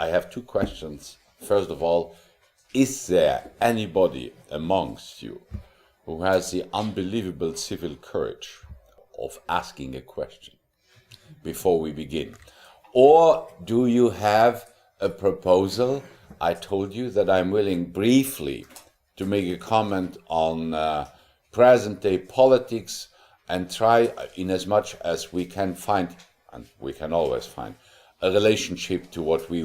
I have two questions. First of all, is there anybody amongst you who has the unbelievable civil courage of asking a question before we begin? Or do you have a proposal? I told you that I'm willing briefly to make a comment on present-day politics and try, in as much as we can find, and we can always find, a relationship to what we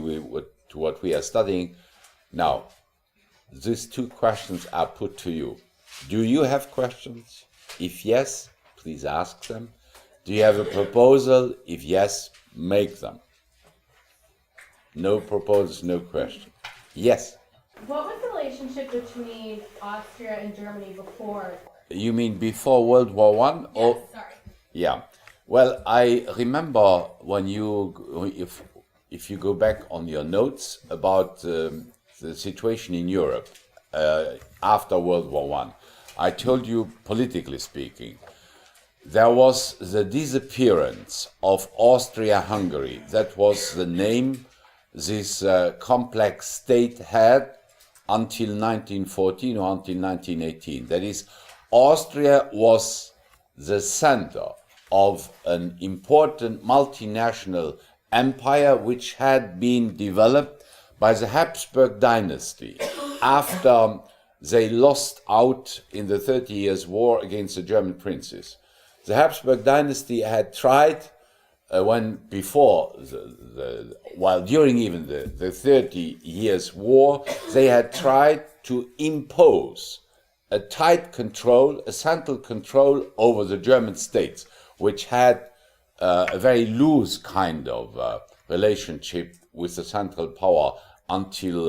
are studying. Now, these two questions are put to you. Do you have questions? If yes, please ask them. Do you have a proposal? If yes, make them. No proposals, no question. Yes? What was the relationship between Austria and Germany before? You mean before World War I? Yes, or? sorry. Yeah. Well, I remember when if you go back on your notes about the situation in Europe after World War I told you, politically speaking, there was the disappearance of Austria-Hungary. That was the name this complex state had until 1914 or until 1918. That is, Austria was the center of an important multinational empire which had been developed by the Habsburg dynasty after they lost out in the 30 Years' War against the German princes. The Habsburg dynasty had tried, during even the 30 Years' War, they had tried to impose a tight control, a central control over the German states, which had a very loose kind of relationship with the central power until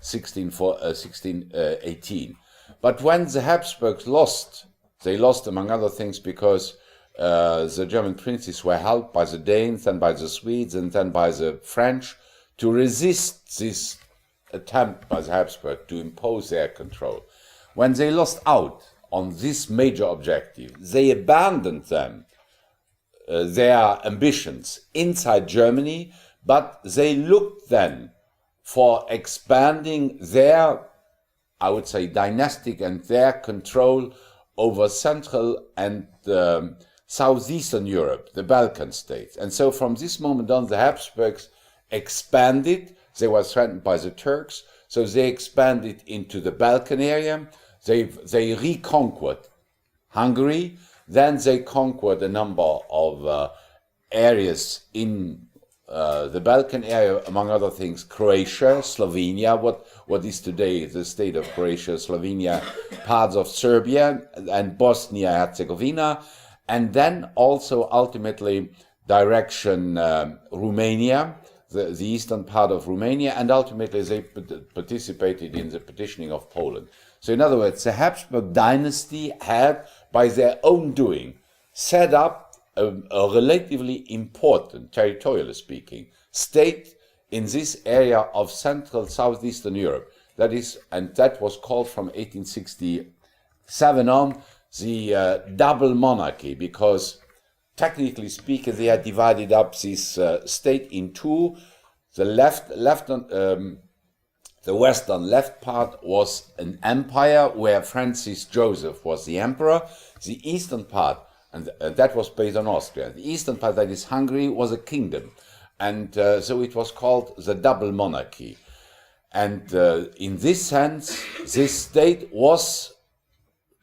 1618. But when the Habsburgs lost, they lost among other things because the German princes were helped by the Danes, then by the Swedes, and then by the French to resist this attempt by the Habsburg to impose their control. When they lost out on this major objective, they abandoned their ambitions inside Germany, but they looked then for expanding their, I would say, dynastic and their control over Central and Southeastern Europe, the Balkan states. And so from this moment on, the Habsburgs expanded. They were threatened by the Turks, so they expanded into the Balkan area. They reconquered Hungary. Then they conquered a number of areas in the Balkan area, among other things, Croatia, Slovenia, what is today the state of Croatia, Slovenia, parts of Serbia, and Bosnia-Herzegovina, and then also ultimately direction Romania, the eastern part of Romania, and ultimately they participated in the partitioning of Poland. So in other words, the Habsburg dynasty had, by their own doing, set up a relatively important, territorially speaking, state in this area of Central Southeastern Europe. That is, and that was called from 1867 on the double monarchy, because technically speaking, they had divided up this state in two. The western left part was an empire where Francis Joseph was the emperor. The eastern part, and that was based on Austria. The eastern part, that is Hungary, was a kingdom. And so it was called the double monarchy. And in this sense, this state was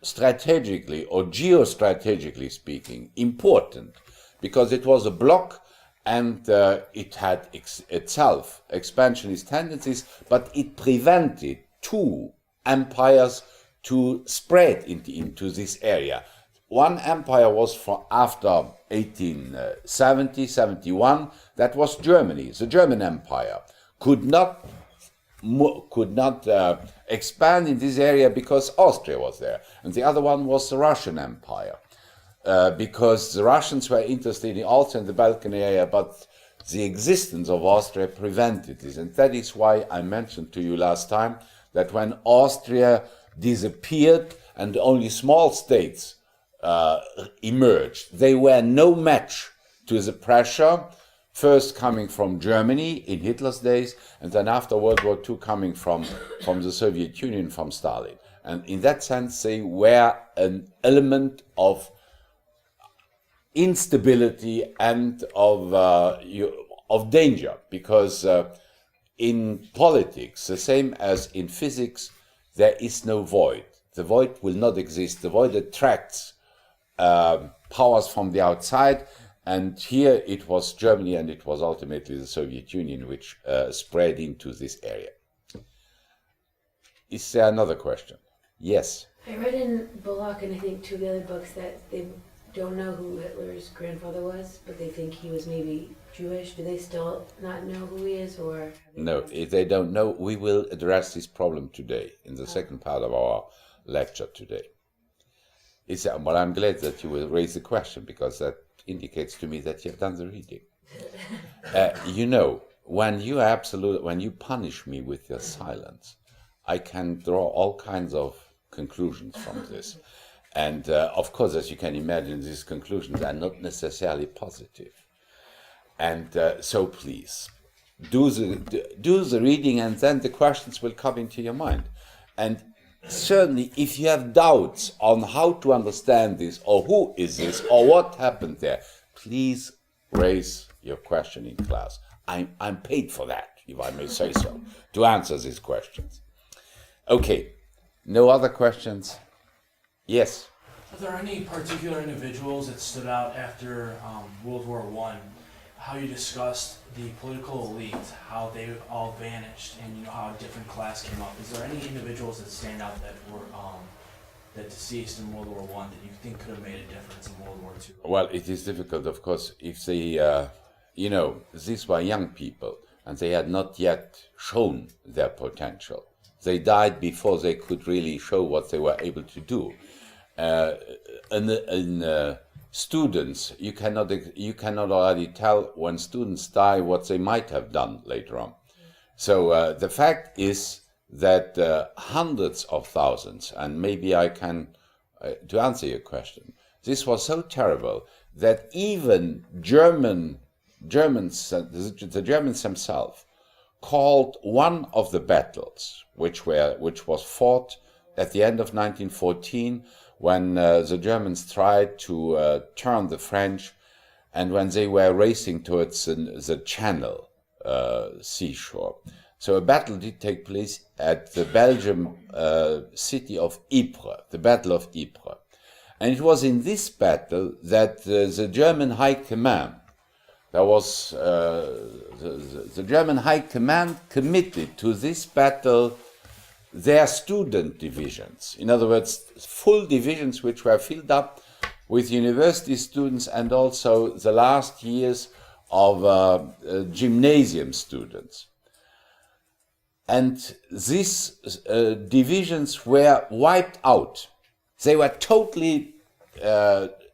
strategically or geostrategically speaking important because it was a bloc and it had itself expansionist tendencies, but it prevented two empires to spread into this area. One empire was after 1870-71, that was Germany. The German Empire could not expand in this area because Austria was there. And the other one was the Russian Empire, because the Russians were interested also in the Balkan area, but the existence of Austria prevented this. And that is why I mentioned to you last time that when Austria disappeared and only small states emerged, they were no match to the pressure First coming from Germany in Hitler's days, and then after World War II coming from the Soviet Union, from Stalin. And in that sense, they were an element of instability and of danger, because in politics, the same as in physics, there is no void. The void will not exist. The void attracts powers from the outside, and here it was Germany, and it was ultimately the Soviet Union which spread into this area. Is there another question? Yes. I read in Bullock and I think two of the other books that they don't know who Hitler's grandfather was, but they think he was maybe Jewish. Do they still not know who he is, or? No, if they don't know, we will address this problem today in the second part of our lecture today. Well, I'm glad that you will raise the question, because that indicates to me that you have done the reading. You know, when you punish me with your silence, I can draw all kinds of conclusions from this. And of course, as you can imagine, these conclusions are not necessarily positive. And so please, do the reading, and then the questions will come into your mind. And certainly, if you have doubts on how to understand this, or who is this, or what happened there, please raise your question in class. I'm paid for that, if I may say so, to answer these questions. Okay, no other questions? Yes? Are there any particular individuals that stood out after World War I? How you discussed the political elite, how they all vanished, and how a different class came up. Is there any individuals that stand out that were that deceased in World War I that you think could have made a difference in World War II? Well, it is difficult, of course, if they, these were young people, and they had not yet shown their potential. They died before they could really show what they were able to do. Students, you cannot already tell when students die what they might have done later on. So the fact is that hundreds of thousands, and maybe I can, to answer your question, this was so terrible that even the Germans themselves called one of the battles, which was fought at the end of 1914, when the Germans tried to turn the French, and when they were racing towards the Channel seashore. So a battle did take place at the Belgian city of Ypres, the Battle of Ypres. And it was in this battle that the German High Command, the German High Command committed to this battle their student divisions. In other words, full divisions which were filled up with university students, and also the last years of gymnasium students. And these divisions were wiped out. They were totally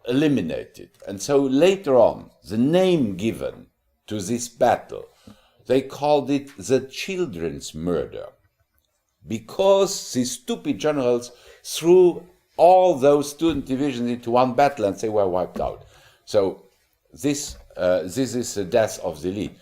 eliminated. And so later on, the name given to this battle, they called it the children's murder, because these stupid generals threw all those student divisions into one battle and they were wiped out. So this is the death of the elite.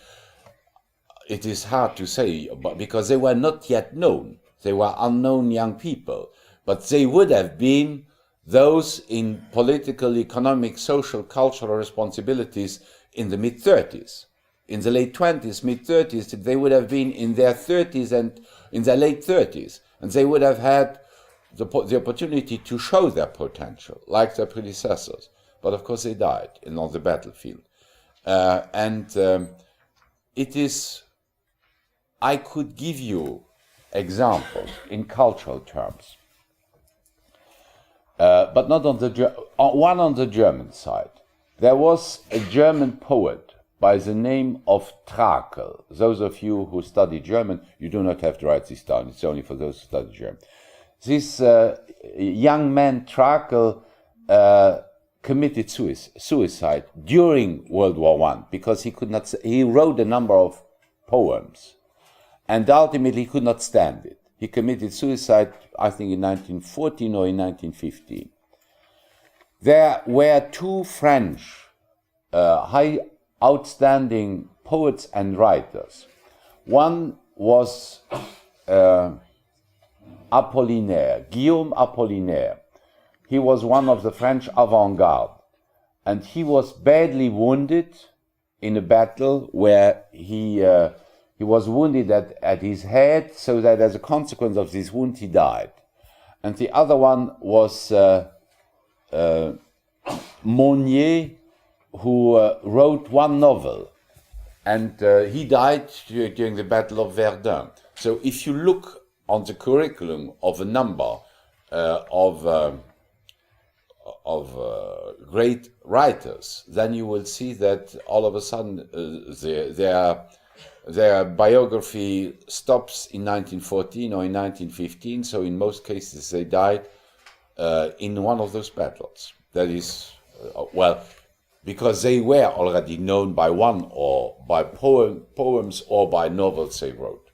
It is hard to say, because they were not yet known. They were unknown young people, but they would have been those in political, economic, social, cultural responsibilities in the mid-30s. In the late 20s, mid-30s, they would have been in their 30s and in their late 30s, and they would have had the opportunity to show their potential, like their predecessors. But of course they died on the battlefield. I could give you examples in cultural terms, but not on one on the German side. There was a German poet by the name of Trakel. Those of you who study German, you do not have to write this down. It's only for those who study German. This young man, Trakel, committed suicide during World War I because he could not. He wrote a number of poems, and ultimately he could not stand it. He committed suicide, I think, in 1914 or in 1915. There were two French high outstanding poets and writers. One was Apollinaire, Guillaume Apollinaire. He was one of the French avant-garde, and he was badly wounded in a battle where he was wounded at his head, so that as a consequence of this wound he died. And the other one was Monnier, who wrote one novel, and he died during the Battle of Verdun. So if you look on the curriculum of a number of great writers, then you will see that all of a sudden their biography stops in 1914 or in 1915, so in most cases they died in one of those battles. That is, because they were already known by one or by poems or by novels they wrote.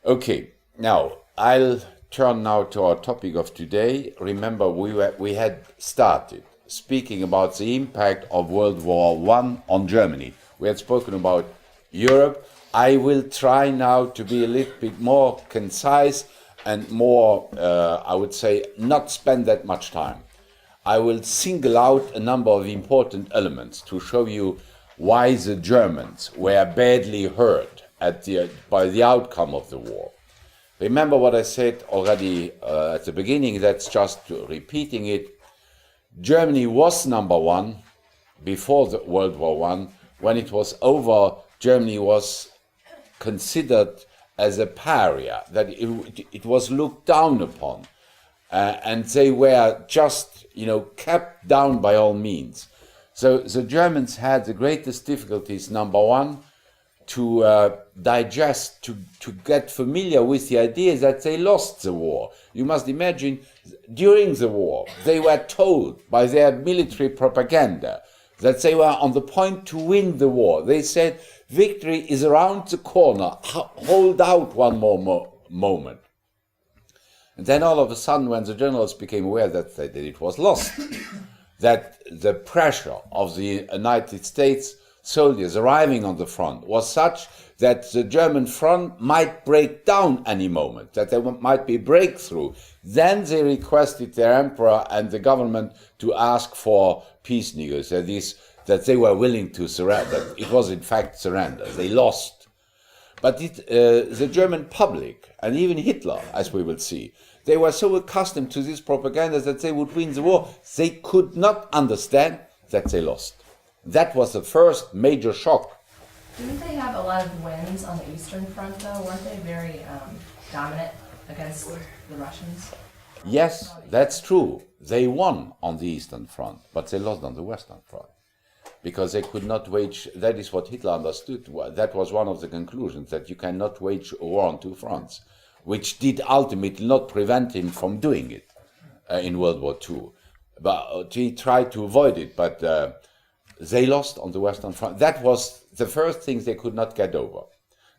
Okay, now I'll turn now to our topic of today. Remember, we had started speaking about the impact of World War I on Germany. We had spoken about Europe. I will try now to be a little bit more concise and more, I would say, not spend that much time. I will single out a number of important elements to show you why the Germans were badly hurt by the outcome of the war. Remember what I said already at the beginning, that's just repeating it. Germany was number one before the World War I. When it was over, Germany was considered as a pariah, that it was looked down upon. And they were just, kept down by all means. So the Germans had the greatest difficulties, number one, to digest, to get familiar with the idea that they lost the war. You must imagine, during the war, they were told by their military propaganda that they were on the point to win the war. They said, victory is around the corner, hold out one more moment. And then all of a sudden, when the generals became aware that it was lost, that the pressure of the United States soldiers arriving on the front was such that the German front might break down any moment, that there might be a breakthrough. Then they requested their emperor and the government to ask for peace negotiations, that they were willing to surrender. It was in fact surrender. They lost. But the German public, and even Hitler, as we will see, they were so accustomed to this propaganda that they would win the war, they could not understand that they lost. That was the first major shock. Didn't they have a lot of wins on the Eastern Front, though? Weren't they very dominant against the Russians? Yes, that's true. They won on the Eastern Front, but they lost on the Western Front. Because they could not wage, that is what Hitler understood. That was one of the conclusions, that you cannot wage a war on two fronts, which did ultimately not prevent him from doing it in World War II. But he tried to avoid it, but they lost on the Western Front. That was the first thing they could not get over.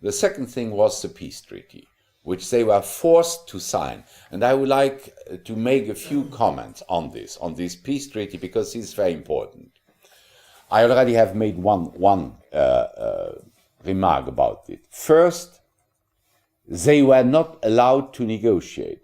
The second thing was the peace treaty, which they were forced to sign. And I would like to make a few comments on this peace treaty, because this is very important. I already have made one remark about it. First, they were not allowed to negotiate.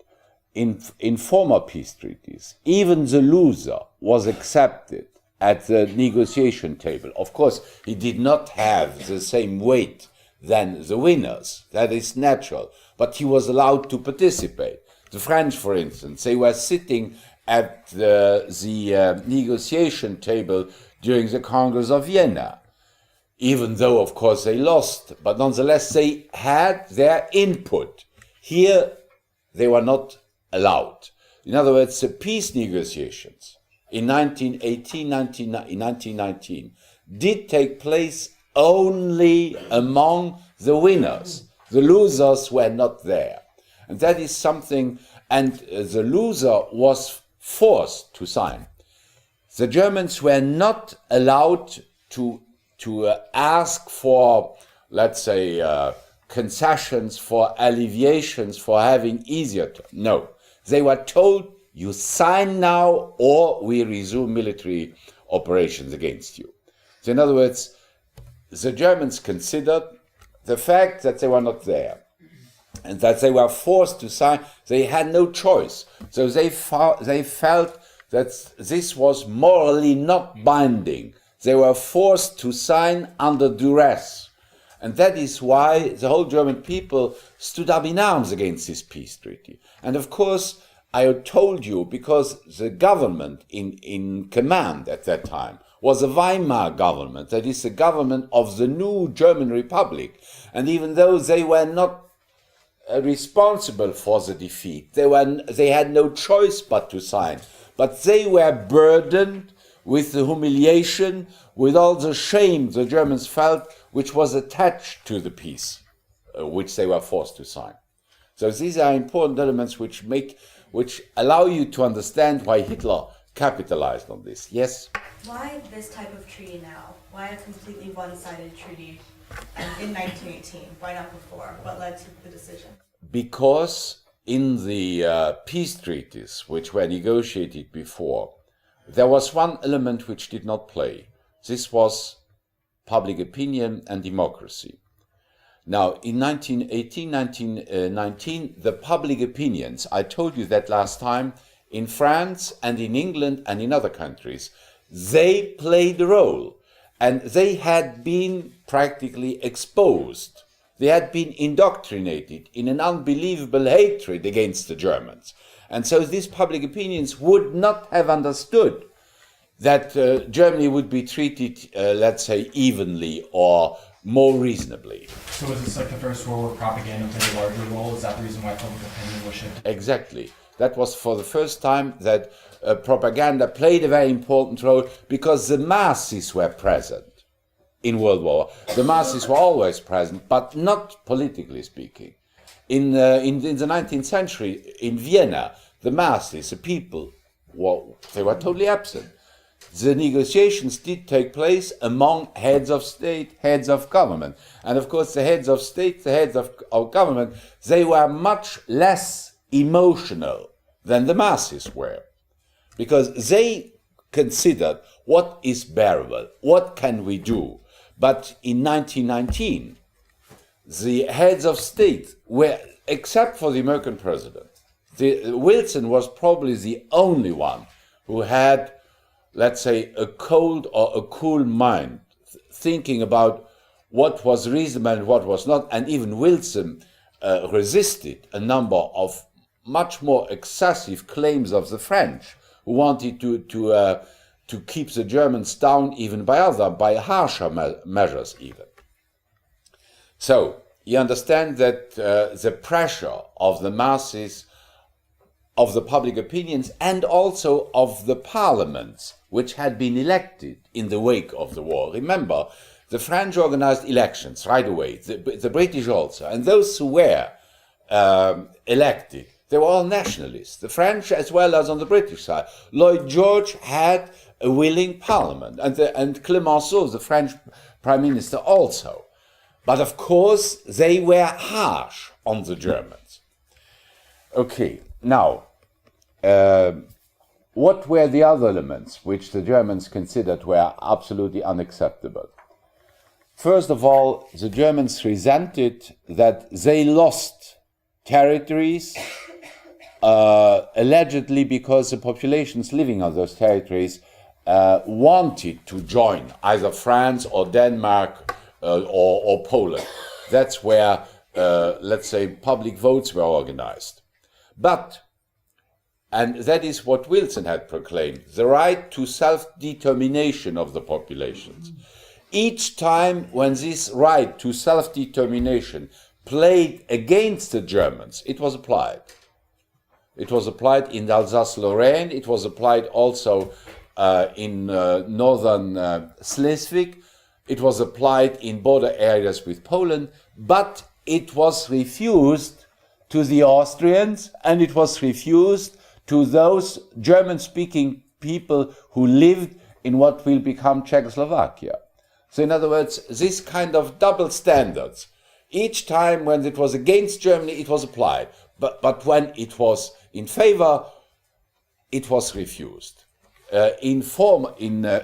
In former peace treaties, even the loser was accepted at the negotiation table. Of course, he did not have the same weight than the winners. That is natural. But he was allowed to participate. The French, for instance, they were sitting at the negotiation table during the Congress of Vienna, even though, of course, they lost. But nonetheless, they had their input. Here, they were not allowed. In other words, the peace negotiations in 1919 did take place only among the winners. The losers were not there. And that is something, and the loser was forced to sign. The Germans were not allowed to ask for, let's say, concessions, for alleviations, for having easier terms. No. They were told, you sign now or we resume military operations against you. So in other words, the Germans considered the fact that they were not there and that they were forced to sign, they had no choice. So they felt that this was morally not binding. They were forced to sign under duress. And that is why the whole German people stood up in arms against this peace treaty. And of course, I told you, because the government in command at that time was a Weimar government, that is the government of the new German Republic. And even though they were not responsible for the defeat, they had no choice but to sign. But they were burdened with the humiliation, with all the shame the Germans felt, which was attached to the peace, which they were forced to sign. So these are important elements which allow you to understand why Hitler capitalized on this. Yes? Why this type of treaty now? Why a completely one-sided treaty in 1918? Why not before? What led to the decision? Because in the peace treaties which were negotiated before, there was one element which did not play. This was public opinion and democracy. Now, in 1918, 1919, the public opinions, I told you that last time, in France and in England and in other countries, they played a role. And they had been practically exposed. They had been indoctrinated in an unbelievable hatred against the Germans. And so these public opinions would not have understood that Germany would be treated, let's say, evenly or more reasonably. So was this like the First World War propaganda played a larger role? Is that the reason why public opinion was shifted? Exactly. That was for the first time that propaganda played a very important role, because the masses were present in World War. The masses were always present, but not politically speaking. In the 19th century, in Vienna, the masses, the people, they were totally absent. The negotiations did take place among heads of state, heads of government. And of course, the heads of state, the heads of government, they were much less emotional than the masses were, because they considered what is bearable, what can we do. But in 1919, the heads of state were, except for the American president, Wilson was probably the only one who had, let's say, a cold or a cool mind, thinking about what was reasonable and what was not. And even Wilson resisted a number of much more excessive claims of the French, who wanted to keep the Germans down even by harsher measures even. So you understand that the pressure of the masses, of the public opinions, and also of the parliaments which had been elected in the wake of the war. Remember, the French organized elections right away, the British also, and those who were elected, they were all nationalists, the French as well as on the British side. Lloyd George had a willing parliament, and Clemenceau, the French prime minister, also. But of course, they were harsh on the Germans. Okay, now, what were the other elements which the Germans considered were absolutely unacceptable? First of all, the Germans resented that they lost territories, allegedly because the populations living on those territories wanted to join either France or Denmark or Poland. That's where, let's say, public votes were organized. But, and that is what Wilson had proclaimed, the right to self-determination of the populations. Each time when this right to self-determination played against the Germans, it was applied. It was applied in Alsace-Lorraine, it was applied also in northern Schleswig, it was applied in border areas with Poland, but it was refused to the Austrians, and it was refused to those German-speaking people who lived in what will become Czechoslovakia. So in other words, this kind of double standards, each time when it was against Germany, it was applied, but when it was in favor, it was refused. In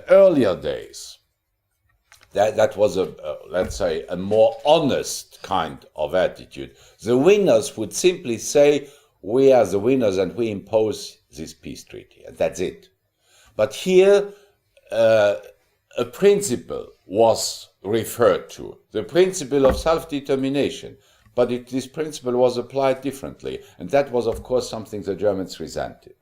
earlier days, That was let's say, a more honest kind of attitude. The winners would simply say, we are the winners and we impose this peace treaty, and that's it. But here, a principle was referred to, the principle of self-determination, but this principle was applied differently, and that was, of course, something the Germans resented.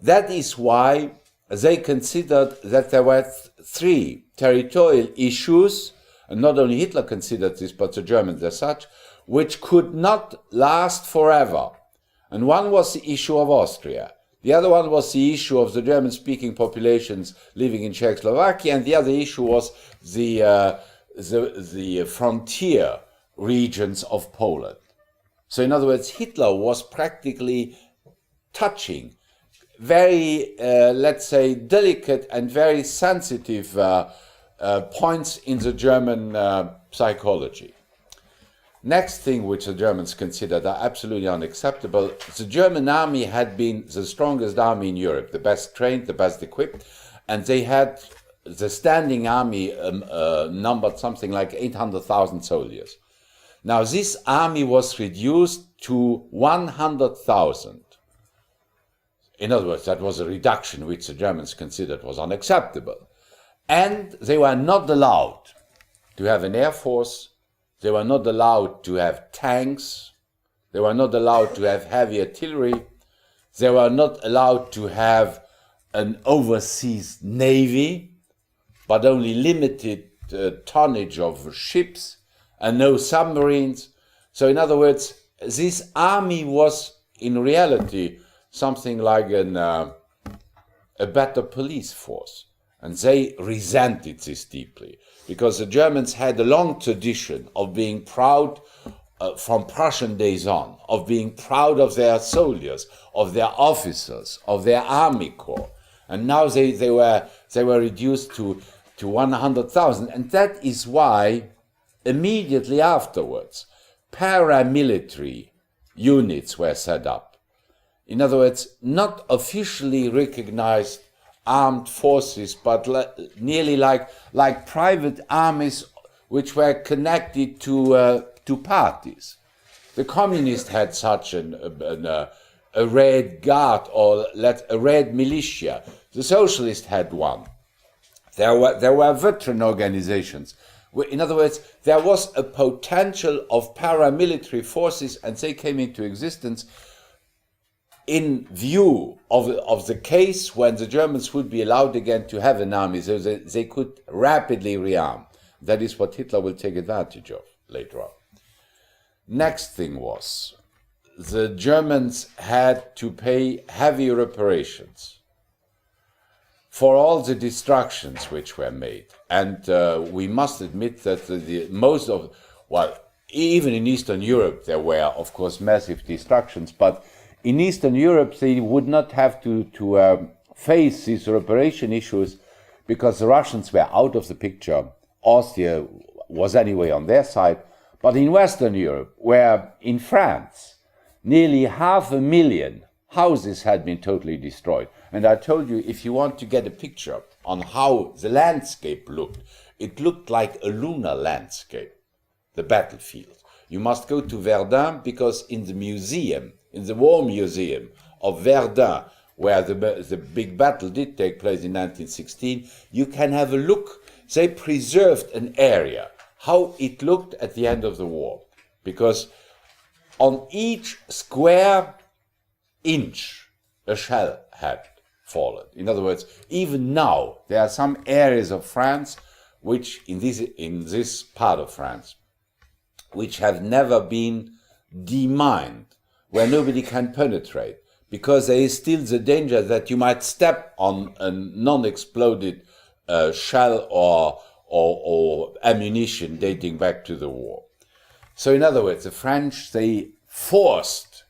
That is why they considered that there were three territorial issues, and not only Hitler considered this, but the Germans as such, which could not last forever. And one was the issue of Austria. The other one was the issue of the German-speaking populations living in Czechoslovakia, and the other issue was the frontier regions of Poland. So in other words, Hitler was practically touching very, let's say, delicate and very sensitive points in the German psychology. Next thing which the Germans considered are absolutely unacceptable, the German army had been the strongest army in Europe, the best trained, the best equipped, and they had, the standing army numbered something like 800,000 soldiers. Now this army was reduced to 100,000. In other words, that was a reduction which the Germans considered was unacceptable. And they were not allowed to have an air force. They were not allowed to have tanks. They were not allowed to have heavy artillery. They were not allowed to have an overseas navy, but only limited tonnage of ships and no submarines. So in other words, this army was in reality something like a better police force. And they resented this deeply, because the Germans had a long tradition of being proud from Prussian days on, of being proud of their soldiers, of their officers, of their army corps. And now they were reduced to 100,000. And that is why immediately afterwards, paramilitary units were set up. In other words, not officially recognized armed forces, but nearly like private armies which were connected to parties. The communists had such a red guard, or a red militia. The socialists had one. There were veteran organizations. In other words, there was a potential of paramilitary forces, and they came into existence in view of the case when the Germans would be allowed again to have an army, so they could rapidly rearm. That is what Hitler will take advantage of later on. Next thing was, the Germans had to pay heavy reparations for all the destructions which were made. And we must admit that even in Eastern Europe there were, of course, massive destructions, but in Eastern Europe, they would not have to face these reparation issues because the Russians were out of the picture. Austria was anyway on their side. But in Western Europe, where in France, nearly 500,000 houses had been totally destroyed. And I told you, if you want to get a picture on how the landscape looked, it looked like a lunar landscape, the battlefield. You must go to Verdun, because in the museum, in the War Museum of Verdun, where the big battle did take place in 1916, you can have a look. They preserved an area, how it looked at the end of the war. Because on each square inch, a shell had fallen. In other words, even now, there are some areas of France, which in this part of France, which have never been demined, where nobody can penetrate, because there is still the danger that you might step on a non-exploded shell or ammunition dating back to the war. So in other words, the French, they forced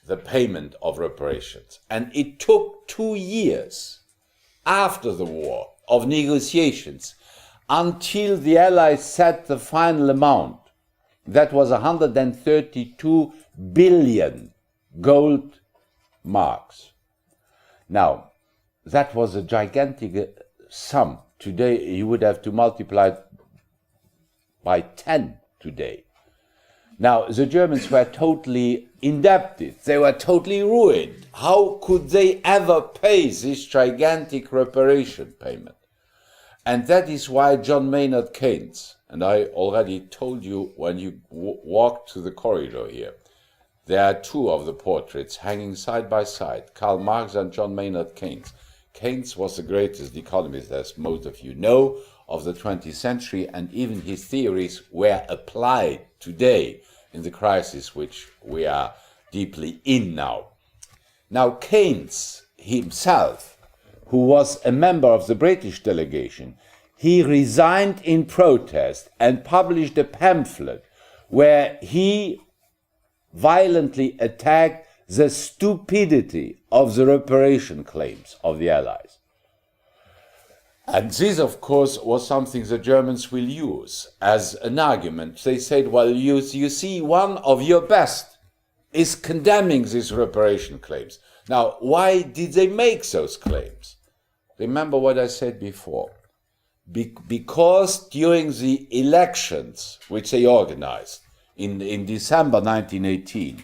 the payment of reparations. And it took 2 years after the war of negotiations until the Allies set the final amount. That was 132 billion gold marks. Now, that was a gigantic sum today, you would have to multiply it by 10 today. Now, the Germans were totally indebted. They were totally ruined. How could they ever pay this gigantic reparation payment? And that is why John Maynard Keynes, and I already told you when you walked to the corridor here, there are two of the portraits hanging side by side, Karl Marx and John Maynard Keynes. Keynes was the greatest economist, as most of you know, of the 20th century, and even his theories were applied today in the crisis which we are deeply in now. Now, Keynes himself, who was a member of the British delegation, he resigned in protest and published a pamphlet where he violently attacked the stupidity of the reparation claims of the Allies. And this, of course, was something the Germans will use as an argument. They said, well, you see, one of your best is condemning these reparation claims. Now, why did they make those claims? Remember what I said before. Because during the elections which they organized in December 1918,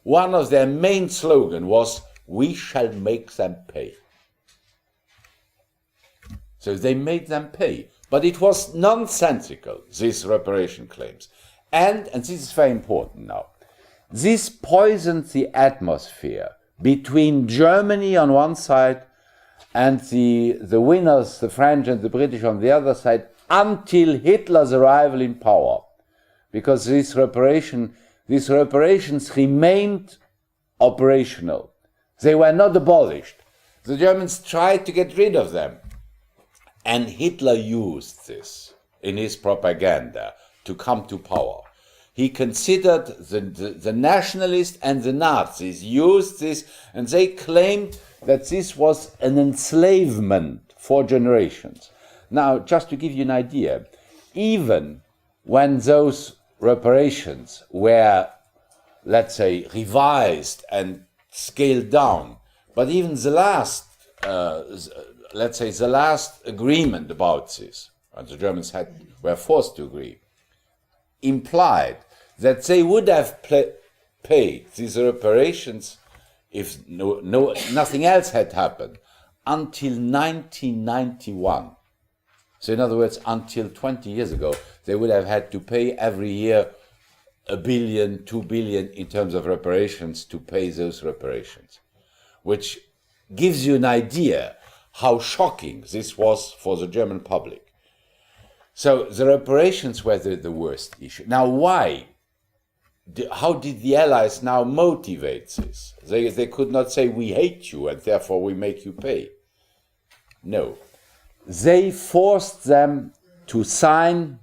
one of their main slogans was, "We shall make them pay." So they made them pay. But it was nonsensical, these reparation claims. And this is very important now, this poisoned the atmosphere between Germany on one side and the winners, the French and the British on the other side, until Hitler's arrival in power. Because these reparations remained operational. They were not abolished. The Germans tried to get rid of them. And Hitler used this in his propaganda to come to power. He considered the nationalists and the Nazis used this, and they claimed that this was an enslavement for generations. Now, just to give you an idea, even when those reparations were, let's say, revised and scaled down, but even the last, let's say, the last agreement about this, and the Germans were forced to agree, implied that they would have paid these reparations if nothing else had happened until 1991. So in other words, until 20 years ago, they would have had to pay every year $1 billion, $2 billion in terms of reparations to pay those reparations, which gives you an idea how shocking this was for the German public. So the reparations were the worst issue. Now why? How did the Allies now motivate this? They could not say, we hate you and therefore we make you pay. No. They forced them to sign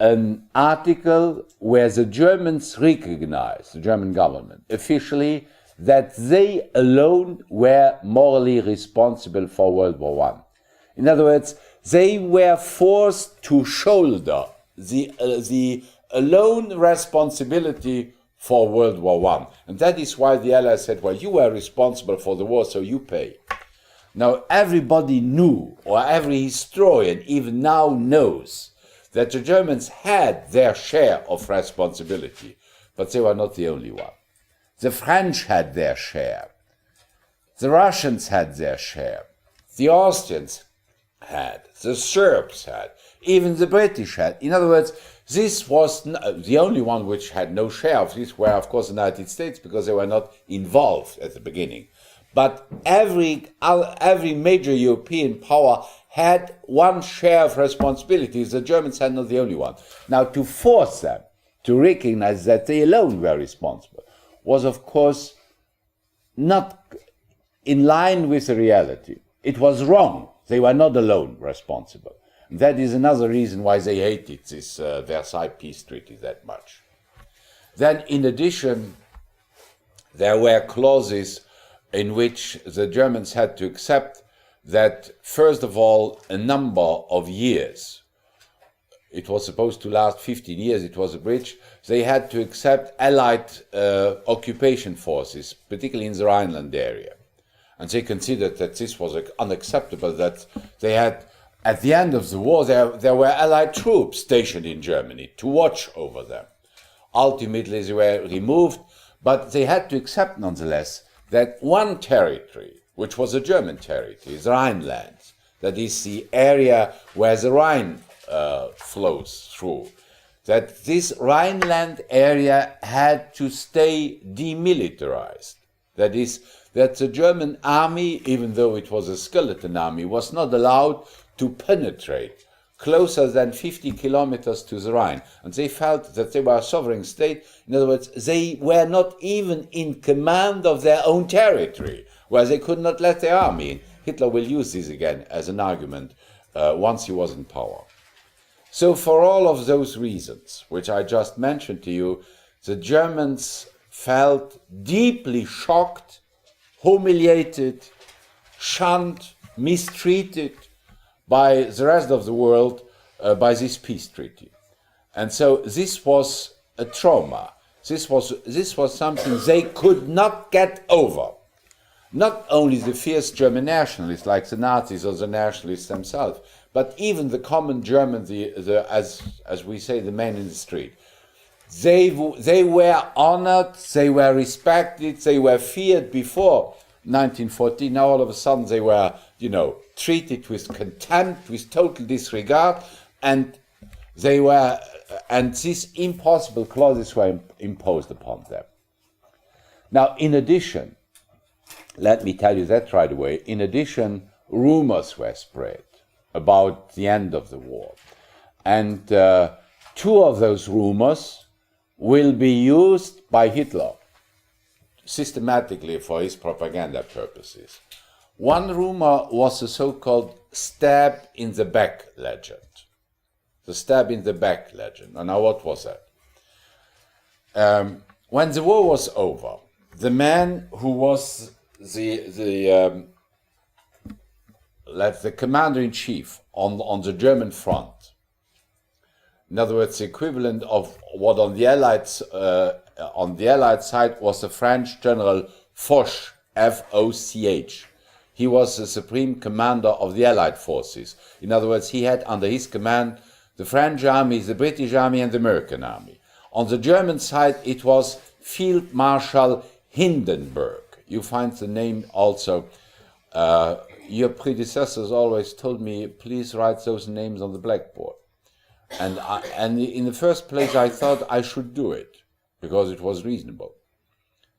an article where the Germans recognized, the German government, officially, that they alone were morally responsible for World War I. In other words, they were forced to shoulder the alone responsibility for World War I. And that is why the Allies said, well, you were responsible for the war, so you pay. Now, everybody knew, or every historian even now knows, that the Germans had their share of responsibility, but they were not the only one. The French had their share. The Russians had their share. The Austrians had. The Serbs had. Even the British had. In other words, this was the only one which had no share of this were, of course, the United States, because they were not involved at the beginning. But every major European power had one share of responsibilities. The Germans had not the only one. Now, to force them to recognize that they alone were responsible was, of course, not in line with the reality. It was wrong. They were not alone responsible. And that is another reason why they hated this Versailles Peace Treaty that much. Then, in addition, there were clauses in which the Germans had to accept that, first of all, a number of years, it was supposed to last 15 years, it was a bridge, they had to accept Allied occupation forces, particularly in the Rhineland area. And they considered that this was unacceptable, that they had, at the end of the war, there were Allied troops stationed in Germany to watch over them. Ultimately, they were removed, but they had to accept, nonetheless, that one territory, which was a German territory, the Rhineland, that is the area where the Rhine flows through, that this Rhineland area had to stay demilitarized. That is, that the German army, even though it was a skeleton army, was not allowed to penetrate closer than 50 kilometers to the Rhine. And they felt that they were a sovereign state. In other words, they were not even in command of their own territory, where they could not let their army in. Hitler will use this again as an argument once he was in power. So for all of those reasons, which I just mentioned to you, the Germans felt deeply shocked, humiliated, shunned, mistreated by the rest of the world by this peace treaty. And so this was a trauma. This was something they could not get over. Not only the fierce German nationalists, like the Nazis or the nationalists themselves, but even the common German, as we say, the man in the street. They were honored, they were respected, they were feared before 1914. Now all of a sudden they were, treated with contempt, with total disregard, and these impossible clauses were imposed upon them. Now, in addition, let me tell you that right away, in addition, rumors were spread about the end of the war. And two of those rumors will be used by Hitler systematically for his propaganda purposes. One rumor was the so-called stab in the back legend. The stab in the back legend. And now what was that? When the war was over, the man who was the commander-in-chief on the German front, in other words, the equivalent of what on the Allied side was the French General Foch, F-O-C-H. He was the supreme commander of the Allied forces. In other words, he had under his command the French army, the British army, and the American army. On the German side, it was Field Marshal Hindenburg. You find the name also. Your predecessors always told me, please write those names on the blackboard. And in the first place, I thought I should do it, because it was reasonable.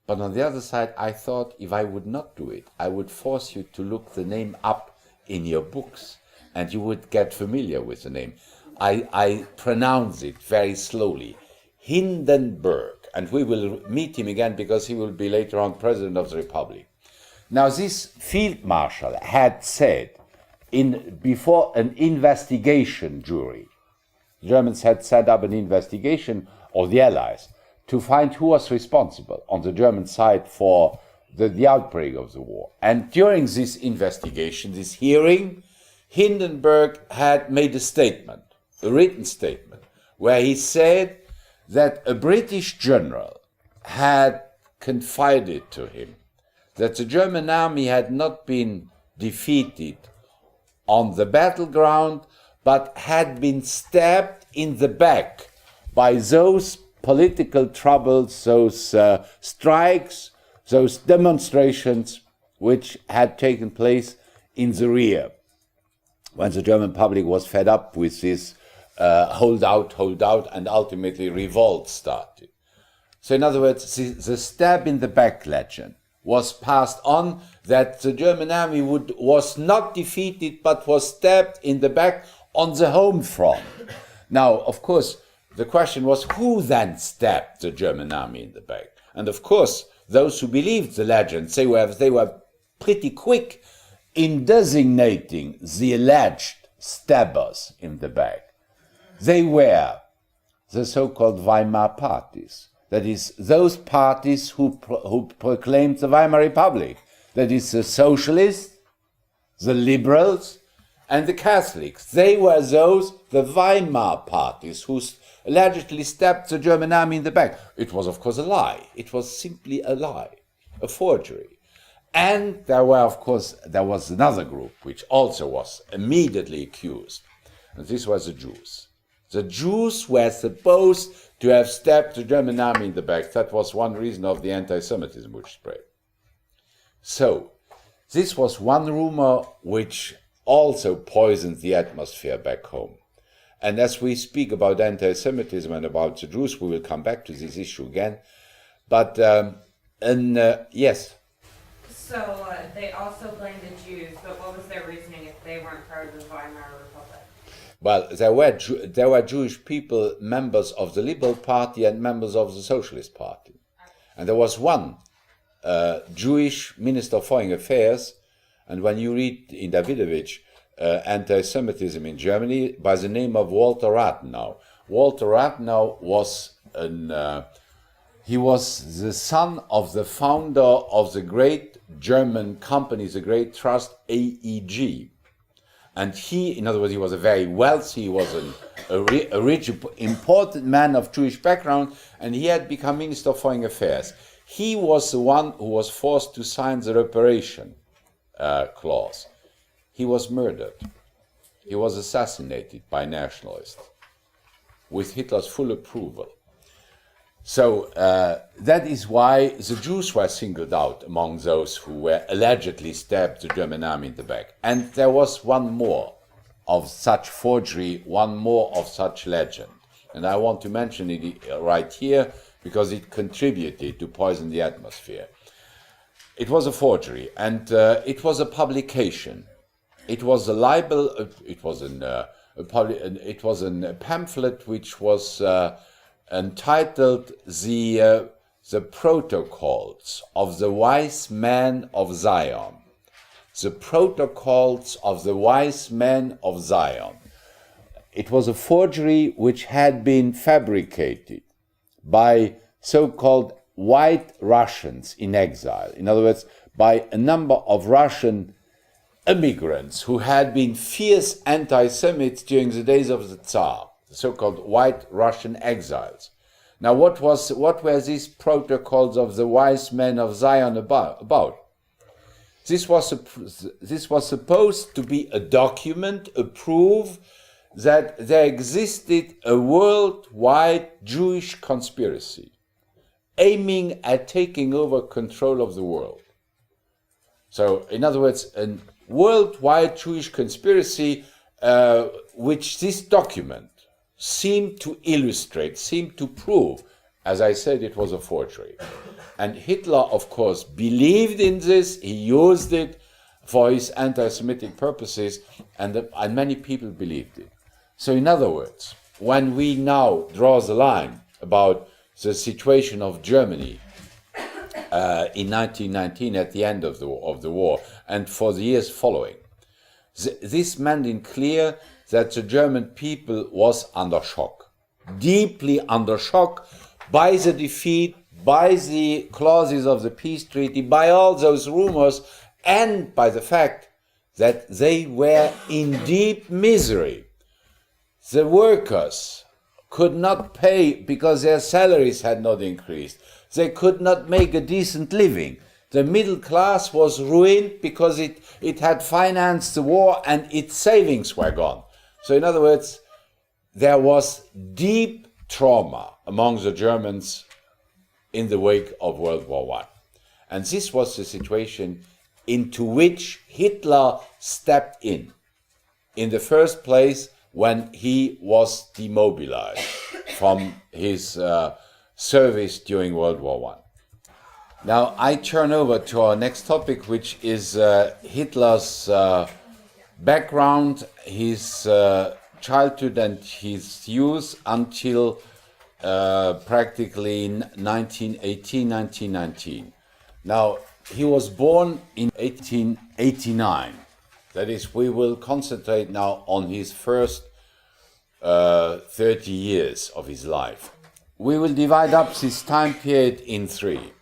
But on the other side, I thought if I would not do it, I would force you to look the name up in your books, and you would get familiar with the name. I pronounce it very slowly. Hindenburg. And we will meet him again because he will be later on President of the Republic. Now, this Field Marshal had said before an investigation jury, the Germans had set up an investigation, or the Allies, to find who was responsible on the German side for the outbreak of the war. And during this investigation, this hearing, Hindenburg had made a statement, a written statement, where he said that a British general had confided to him that the German army had not been defeated on the battleground, but had been stabbed in the back by those political troubles, those strikes, those demonstrations which had taken place in the rear, when the German public was fed up with this hold out, and ultimately revolt started. So in other words, the stab in the back legend was passed on, that the German army was not defeated, but was stabbed in the back on the home front. Now, of course, the question was, who then stabbed the German army in the back? And of course, those who believed the legend, they were pretty quick in designating the alleged stabbers in the back. They were the so-called Weimar parties. That is, those parties who proclaimed the Weimar Republic. That is, the socialists, the liberals, and the Catholics. They were the Weimar parties, who allegedly stabbed the German army in the back. It was, of course, a lie. It was simply a lie, a forgery. And there was another group which also was immediately accused, and this was the Jews. The Jews were supposed to have stabbed the German army in the back. That was one reason of the anti-Semitism which spread. So, this was one rumor which also poisoned the atmosphere back home. And as we speak about anti-Semitism and about the Jews, we will come back to this issue again. But, yes. So they also blamed the Jews, but what was their reasoning if they weren't part of the Weimar Republic? Well, there were Jewish people, members of the Liberal Party and members of the Socialist Party. And there was one Jewish Minister of Foreign Affairs, and when you read in Davidovich, anti-Semitism in Germany, by the name of Walter Rathenau. Walter Rathenau was he was the son of the founder of the great German company, the great trust AEG. And he, in other words, he was a very wealthy, he was a rich, important man of Jewish background, and he had become Minister of Foreign Affairs. He was the one who was forced to sign the reparation clause. He was murdered. He was assassinated by nationalists with Hitler's full approval. So that is why the Jews were singled out among those who were allegedly stabbed the German army in the back. And there was one more of such forgery, one more of such legend. And I want to mention it right here because it contributed to poison the atmosphere. It was a forgery, and it was a publication. It was a libel. It was a pamphlet which was entitled the Protocols of the Wise Men of Zion. The Protocols of the Wise Men of Zion. It was a forgery which had been fabricated by so-called white Russians in exile. In other words, by a number of Russian immigrants who had been fierce anti-Semites during the days of the Tsar, the so-called white Russian exiles. Now, what were these protocols of the wise men of Zion about? This was supposed to be a document, a proof that there existed a worldwide Jewish conspiracy aiming at taking over control of the world. So, in other words, a worldwide Jewish conspiracy which this document seemed to illustrate, seemed to prove. As I said, it was a forgery. And Hitler, of course, believed in this, he used it for his anti-Semitic purposes, and many people believed it. So in other words, when we now draw the line about the situation of Germany in 1919 at the end of the war and for the years following, this meant in clear that the German people was under shock, deeply under shock by the defeat, by the clauses of the peace treaty, by all those rumors, and by the fact that they were in deep misery. The workers could not pay because their salaries had not increased. They could not make a decent living. The middle class was ruined because it had financed the war and its savings were gone. So in other words, there was deep trauma among the Germans in the wake of World War I. And this was the situation into which Hitler stepped in the first place when he was demobilized from his service during World War I. Now I turn over to our next topic, which is Hitler's background, his childhood and his youth until practically 1918, 1919. Now, he was born in 1889. That is, we will concentrate now on his first 30 years of his life. We will divide up this time period in three.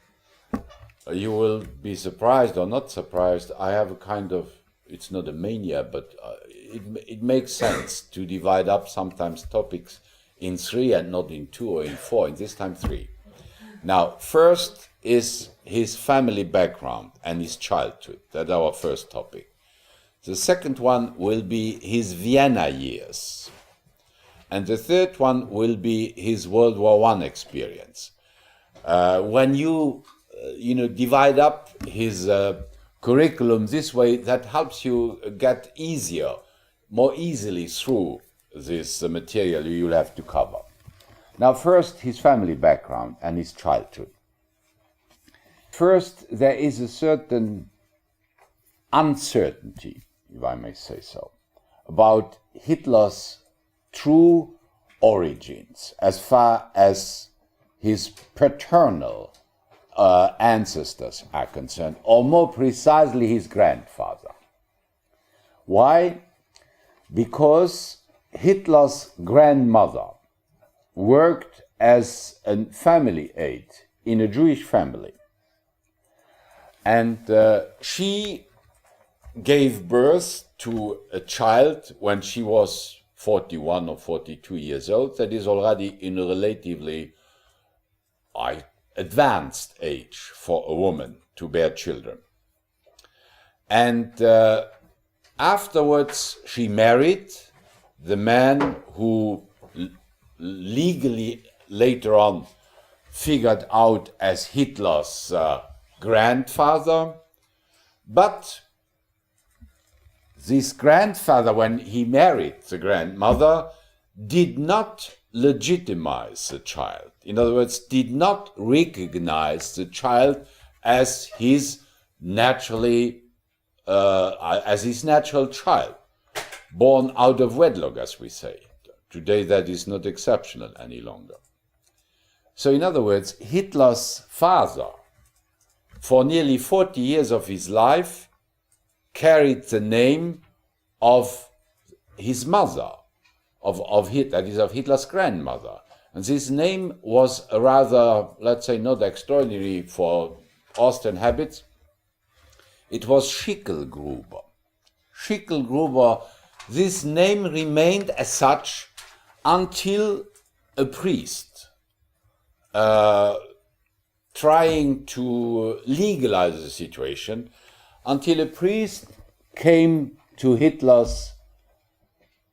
You will be surprised or not surprised. I have a kind of, it's not a mania, but it makes sense to divide up sometimes topics in three and not in two or in four, and this time three. Now, first is his family background and his childhood. That's our first topic. The second one will be his Vienna years. And the third one will be his World War I experience. When you divide up his curriculum this way, that helps you get more easily through this material you'll have to cover. Now, first, his family background and his childhood. First, there is a certain uncertainty, if I may say so, about Hitler's true origins as far as his paternal ancestors are concerned, or more precisely his grandfather. Why? Because Hitler's grandmother worked as a family aide in a Jewish family. And she gave birth to a child when she was 41 or 42 years old, that is already in a relatively advanced age for a woman to bear children. And afterwards she married the man who legally later on figured out as Hitler's grandfather. But this grandfather, when he married the grandmother, did not legitimize the child. In other words, did not recognize the child as his natural child, born out of wedlock, as we say. Today that is not exceptional any longer. So in other words, Hitler's father, for nearly 40 years of his life, carried the name of his mother, of Hitler's grandmother. And this name was a rather, let's say, not extraordinary for Austrian habits. It was Schicklgruber. Schicklgruber, this name remained as such until a priest, trying to legalize the situation, until a priest came to Hitler's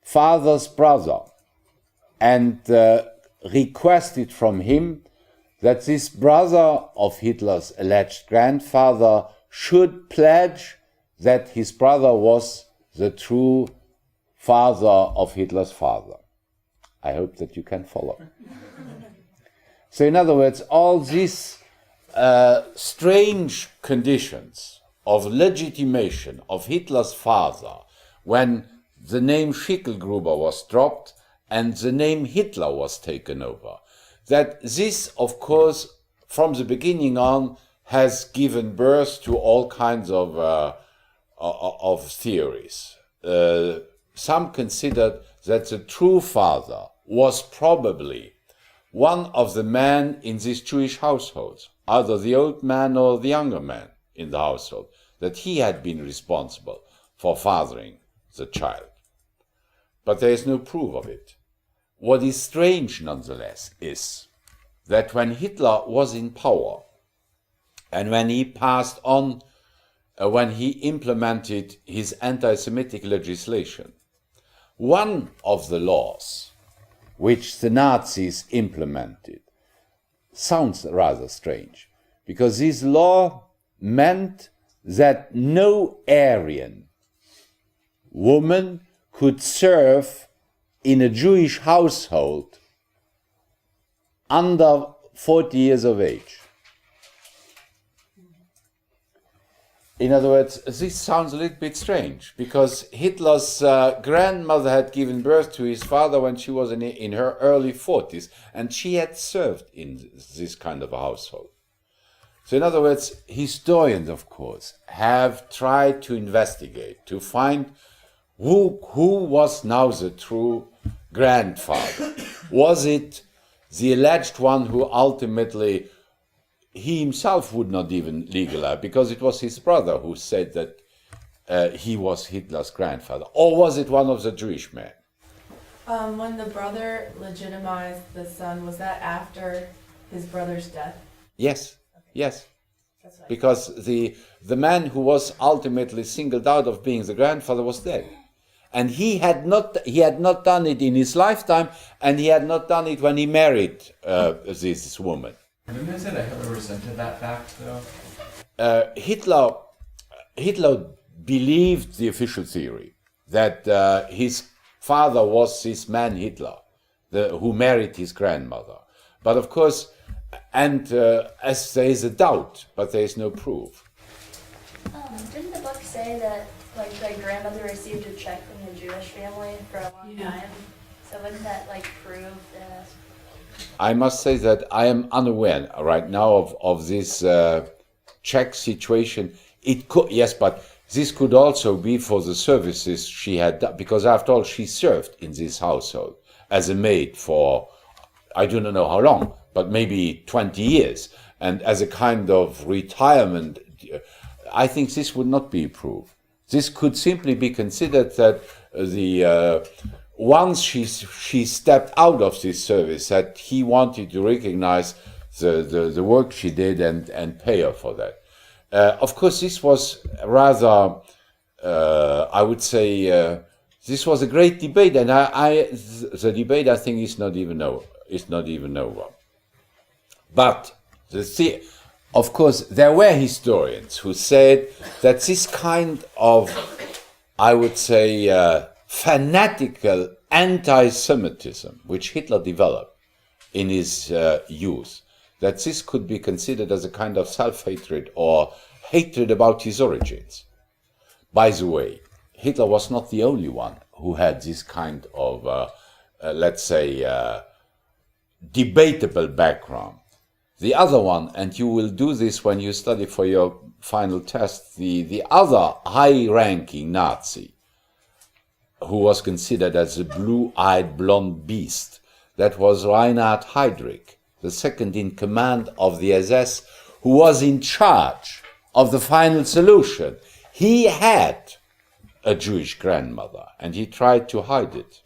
father's brother and requested from him that this brother of Hitler's alleged grandfather should pledge that his brother was the true father of Hitler's father. I hope that you can follow. So in other words, all these strange conditions of legitimation of Hitler's father, when the name Schicklgruber was dropped and the name Hitler was taken over, that this, of course, from the beginning on, has given birth to all kinds of theories. Some considered that the true father was probably one of the men in this Jewish household, either the old man or the younger man in the household, that he had been responsible for fathering the child. But there is no proof of it. What is strange, nonetheless, is that when Hitler was in power and when he passed on, when he implemented his anti-Semitic legislation, one of the laws which the Nazis implemented sounds rather strange, because this law meant that no Aryan woman could serve in a Jewish household under 40 years of age. In other words, this sounds a little bit strange, because Hitler's grandmother had given birth to his father when she was in her early 40s, and she had served in this kind of a household. So in other words, historians, of course, have tried to investigate, to find who was now the true grandfather. Was it the alleged one who ultimately he himself would not even legalize, because it was his brother who said that he was Hitler's grandfather? Or was it one of the Jewish men? When the brother legitimized the son, was that after his brother's death? Yes, yes. That's right. because the man who was ultimately singled out of being the grandfather was dead. And he had not done it in his lifetime, and he had not done it when he married this woman. Didn't they say that Hitler resented that fact, though? Hitler believed the official theory that his father was this man Hitler, who married his grandmother. But of course, and as there is a doubt, but there is no proof. Didn't the book say that my grandmother received a check from the Jewish family for a long time? So wouldn't that prove that? I must say that I am unaware right now of this Czech situation. It could, yes, but this could also be for the services she had done, because after all, she served in this household as a maid for, I do not know how long, but maybe 20 years. And as a kind of retirement, I think this would not be proved. This could simply be considered that once she stepped out of this service, that he wanted to recognize the work she did and pay her for that. Of course, this was rather, I would say, this was a great debate, and the debate, I think, is not even over. But of course, there were historians who said that this kind of, I would say, fanatical anti-Semitism, which Hitler developed in his youth, that this could be considered as a kind of self-hatred or hatred about his origins. By the way, Hitler was not the only one who had this kind of, let's say, debatable background. The other one, and you will do this when you study for your final test, the other high-ranking Nazi, who was considered as a blue-eyed blonde beast, that was Reinhard Heydrich, the second in command of the SS, who was in charge of the final solution. He had a Jewish grandmother, and he tried to hide it.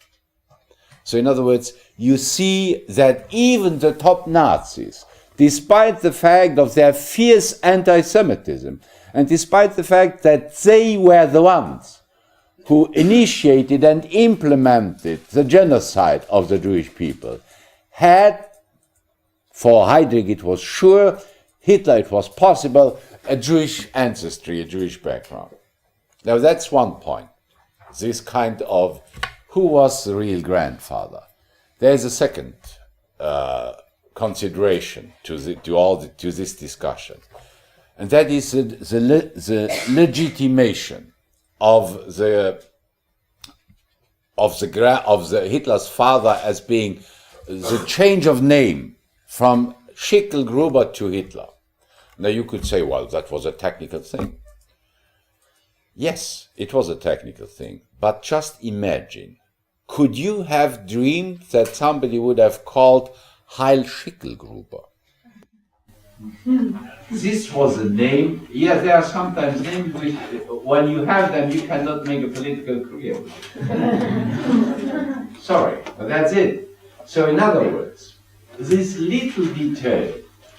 So in other words, you see that even the top Nazis, despite the fact of their fierce anti-Semitism, and despite the fact that they were the ones who initiated and implemented the genocide of the Jewish people, had, for Heydrich it was sure, Hitler it was possible, a Jewish ancestry, a Jewish background. Now that's one point, this kind of who was the real grandfather. There's a second consideration to this discussion, and that is the legitimation of the Hitler's father as being the change of name from Schicklgruber to Hitler. Now you could say, well, that was a technical thing. Yes, it was a technical thing, but just imagine, could you have dreamed that somebody would have called Heil Schicklgruber? This was a name. Yes, there are sometimes names which, when you have them, you cannot make a political career with it. Sorry, but that's it. So in other words, this little detail,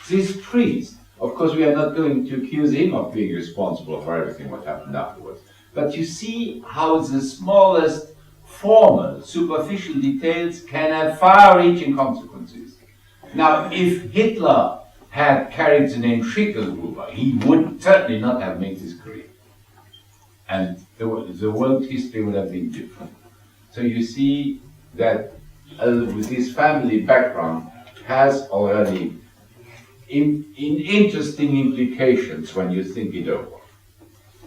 this priest, of course we are not going to accuse him of being responsible for everything what happened afterwards, but you see how the smallest formal, superficial details can have far-reaching consequences. Now, if Hitler had carried the name Schicklgruber, he would certainly not have made his career. And the world history would have been different. So you see that with his family background has already interesting implications when you think it over.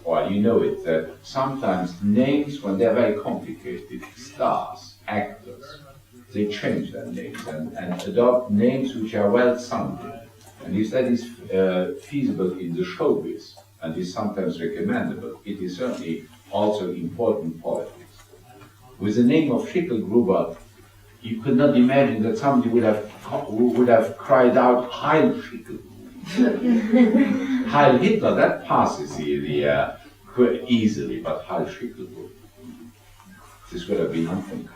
Or you know it, that sometimes names, when they're very complicated, stars, actors, they change their names and adopt names which are well sounding. And if that is feasible in the showbiz, and is sometimes recommendable, it is certainly also important politics. With the name of Schicklgruber, you could not imagine that somebody would have cried out, Heil Schicklgruber. Heil Hitler, that passes easily, but Heil Schicklgruber, this would have been unthinkable.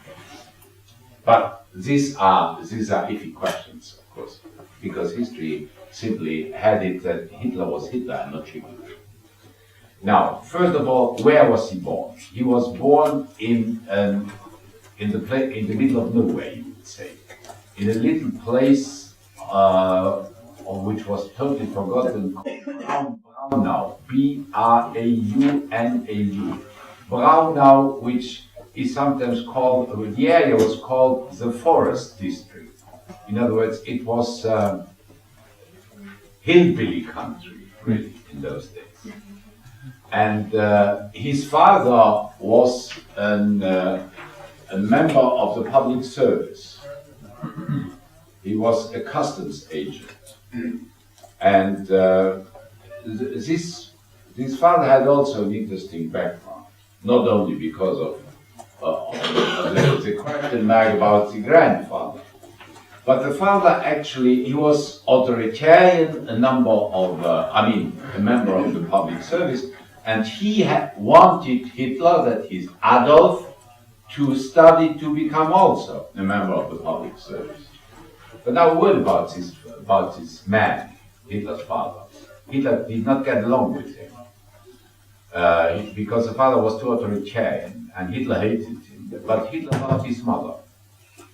But these are iffy questions, of course, because history simply had it that Hitler was Hitler and not Hitler. Now, first of all, where was he born? He was born in the middle of nowhere, you would say, in a little place which was totally forgotten, called Braunau, B-R-A-U-N-A-U. Braunau, which is sometimes called, the area was called the Forest District. In other words, it was hillbilly country, really, in those days. And his father was a member of the public service. He was a customs agent. And this father had also an interesting background, not only because of the question mark about the grandfather, but the father actually, he was authoritarian, a member of the public service, and he had wanted Hitler, that is Adolf, to study to become also a member of the public service. But now a word about this man, Hitler's father. Hitler did not get along with him because the father was too authoritarian and Hitler hated him. But Hitler loved his mother,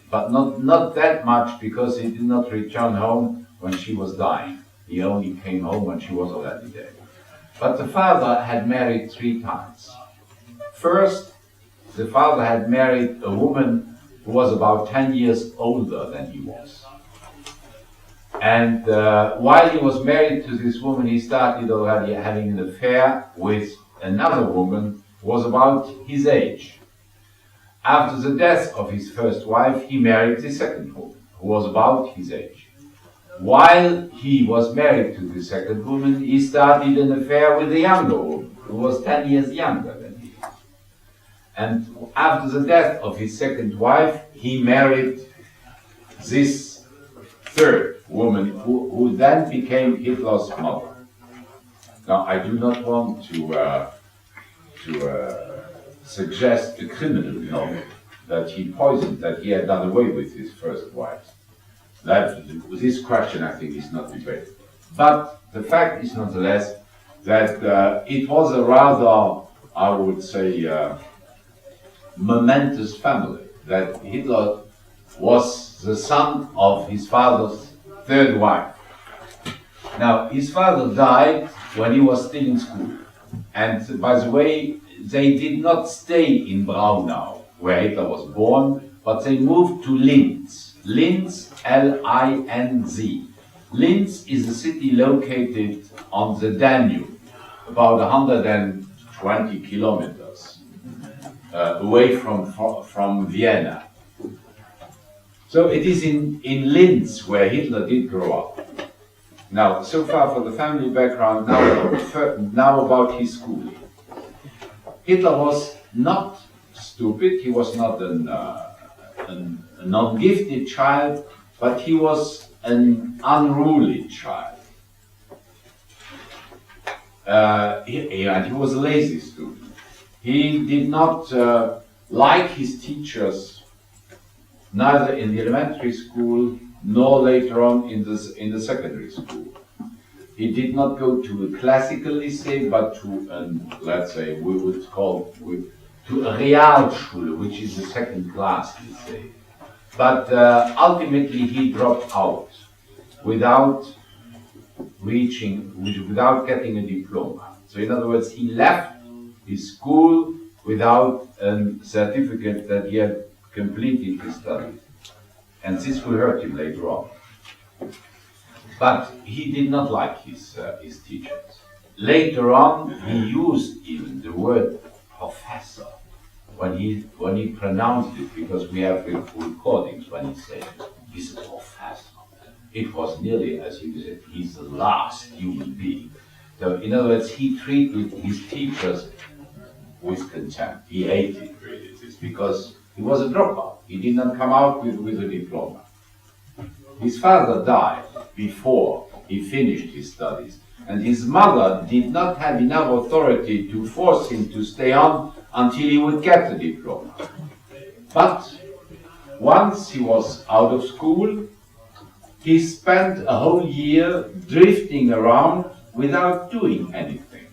but not that much, because he did not return home when she was dying. He only came home when she was already dead. But the father had married 3 times. First, the father had married a woman who was about 10 years older than he was. And while he was married to this woman, he started already having an affair with another woman who was about his age. After the death of his first wife, he married the second woman, who was about his age. While he was married to the second woman, he started an affair with a younger woman, who was 10 years younger than he. And after the death of his second wife, he married this third woman, who then became Hitler's mother. Now, I do not want to suggest a criminal note that he poisoned, that he had done away with his first wife. This question, I think, is not debatable. But the fact is, nonetheless, that it was a rather, I would say, momentous family. That Hitler was the son of his father's third wife. Now, his father died when he was still in school. And by the way, they did not stay in Braunau, where Hitler was born, but they moved to Linz. Linz, L-I-N-Z. Linz is a city located on the Danube, about 120 kilometers away from Vienna. So it is in Linz where Hitler did grow up. Now, so far for the family background, now about his schooling. Hitler was not stupid, he was not a non-gifted child, but he was an unruly child. And he was a lazy student. He did not like his teachers, neither in the elementary school nor later on in the secondary school. He did not go to a classical lycée, but to let's say, we would call to a Realschule, which is a second-class lycée. But ultimately he dropped out without getting a diploma. So in other words, he left his school without a certificate that he had completed his studies. And this will hurt him later on. But he did not like his teachers. Later on, he used even the word professor when he pronounced it, because we have recordings when he said, he's a professor. It was nearly as if he said, he's the last human being. So in other words, he treated his teachers with contempt. He hated really this, because he was a dropout. He did not come out with a diploma. His father died before he finished his studies, and his mother did not have enough authority to force him to stay on until he would get the diploma. But once he was out of school, he spent a whole year drifting around without doing anything,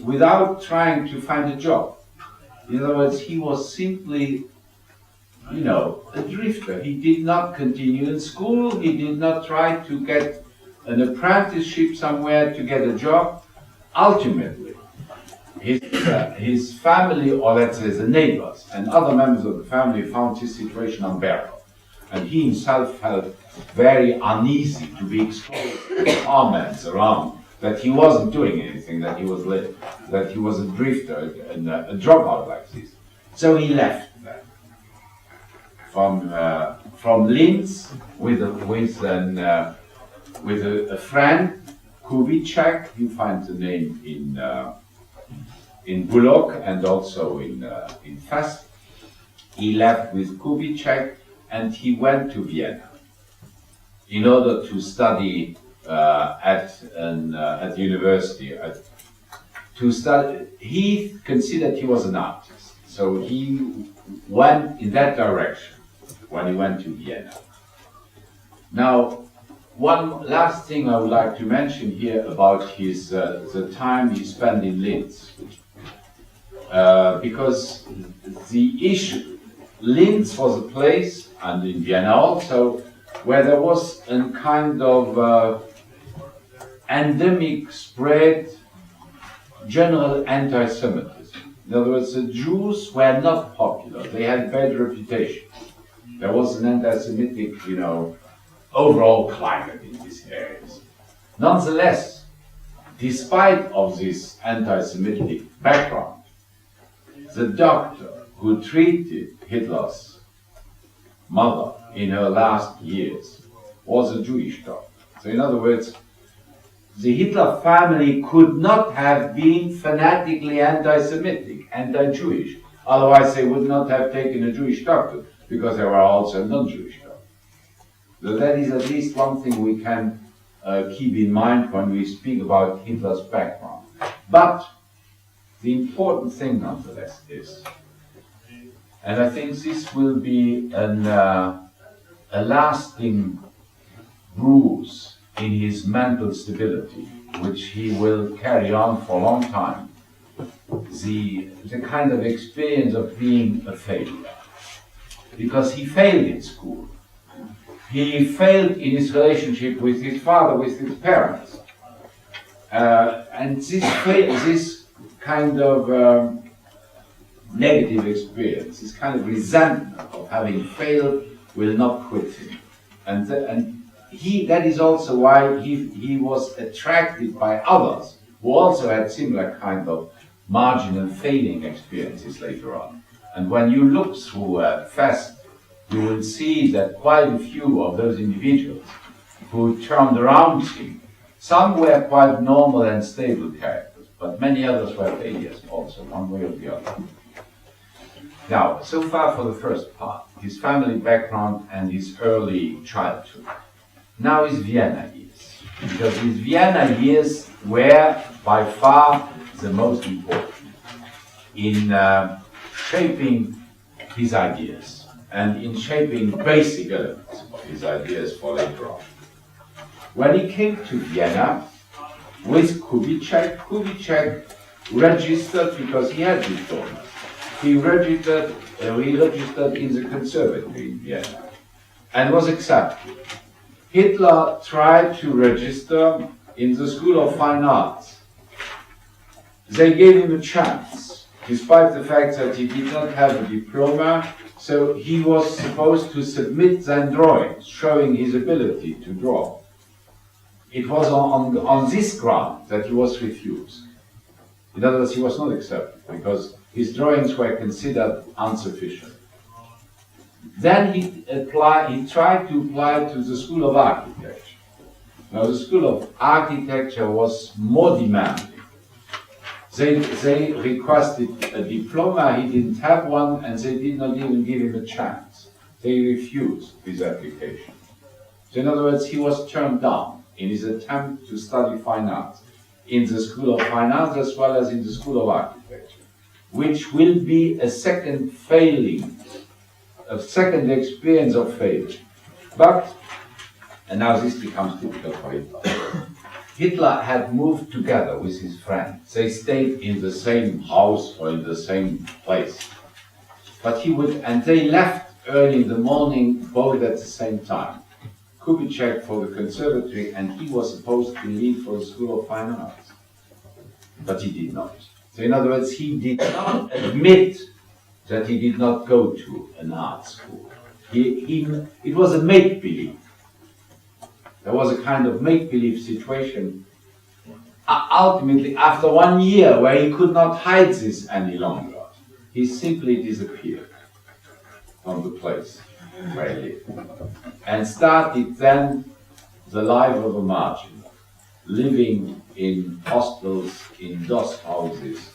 without trying to find a job. In other words, he was simply, a drifter. He did not continue in school. He did not try to get an apprenticeship somewhere to get a job. Ultimately, his family, or let's say the neighbors and other members of the family, found his situation unbearable. And he himself felt very uneasy to be exposed to comments around that he wasn't doing anything, that he was a drifter and a dropout like this. So he left then from Linz with a friend, Kubitschek. You find the name in Bullock and also in Fest. He left with Kubitschek and he went to Vienna in order to study at university. He considered he was an artist, so he went in that direction when he went to Vienna. Now, one last thing I would like to mention here about his the time he spent in Linz, because the issue, Linz was a place, and in Vienna also, where there was a kind of endemic spread general anti-Semitism. In other words, the Jews were not popular. They had bad reputation. There was an anti-Semitic, overall climate in these areas. Nonetheless, despite of this anti-Semitic background, the doctor who treated Hitler's mother in her last years was a Jewish doctor. So in other words, the Hitler family could not have been fanatically anti-Semitic, anti-Jewish. Otherwise they would not have taken a Jewish doctor, because there were also non-Jewish doctors. So that is at least one thing we can keep in mind when we speak about Hitler's background. But the important thing nonetheless is, and I think this will be a lasting bruise in his mental stability, which he will carry on for a long time, the kind of experience of being a failure. Because he failed in school. He failed in his relationship with his father, with his parents. And this kind of negative experience, this kind of resentment of having failed will not quit him. And that is also why he was attracted by others who also had similar kind of marginal failing experiences later on. And when you look through Fest, you will see that quite a few of those individuals who turned around him, some were quite normal and stable characters, but many others were failures also, one way or the other. Now, so far for the first part, his family background and his early childhood. Now his Vienna years, because his Vienna years were by far the most important in shaping his ideas and in shaping basic elements of his ideas for later on. When he came to Vienna with Kubitschek registered because he had diplomas. He registered in the conservatory in Vienna and was accepted. Hitler tried to register in the School of Fine Arts. They gave him a chance, despite the fact that he did not have a diploma, so he was supposed to submit then drawings showing his ability to draw. It was on this ground that he was refused. In other words, he was not accepted because his drawings were considered insufficient. Then he tried to apply to the School of Architecture. Now the School of Architecture was more demanding. They requested a diploma, he didn't have one, and they did not even give him a chance. They refused his application. So in other words, he was turned down in his attempt to study fine arts in the School of Fine Arts as well as in the School of Architecture, which will be a second failing, a second experience of failure. But, and now this becomes typical for Hitler. Hitler had moved together with his friends. They stayed in the same house or in the same place. But he would, and they left early in the morning, both at the same time. Kubitschek for the conservatory, and he was supposed to leave for the School of Fine Arts. But he did not. So in other words, he did not admit that he did not go to an art school. It was a make-believe. There was a kind of make-believe situation. Ultimately, after 1 year where he could not hide this any longer, he simply disappeared from the place where he lived and started then the life of a marginal, living in hostels, in doss houses,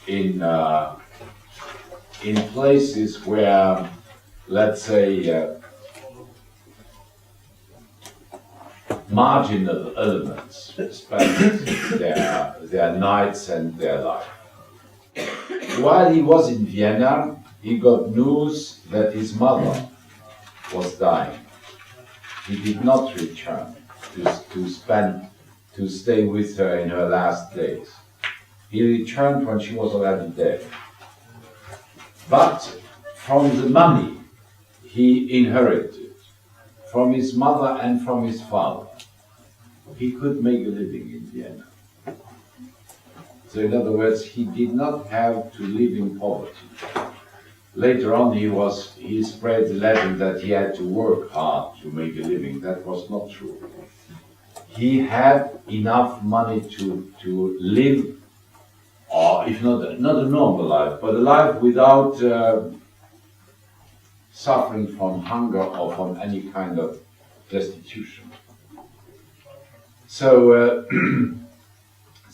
in places where, let's say, marginal elements spend their nights and their life. While he was in Vienna, he got news that his mother was dying. He did not return to stay with her in her last days. He returned when she was already dead. But from the money he inherited from his mother and from his father, he could make a living in Vienna. So in other words, he did not have to live in poverty. Later on, he spread the legend that he had to work hard to make a living. That was not true. He had enough money to live, or if not a normal life, but a life without suffering from hunger or from any kind of destitution. So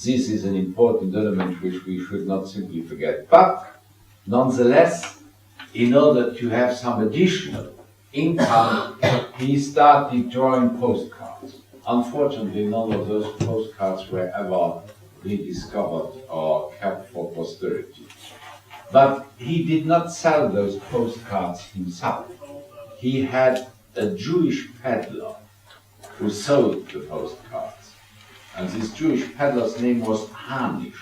this is an important element which we should not simply forget. But nonetheless, in order to have some additional income, he started drawing postcards. Unfortunately, none of those postcards were ever rediscovered or kept for posterity. But he did not sell those postcards himself. He had a Jewish peddler who sold the postcards. And this Jewish peddler's name was Hanisch.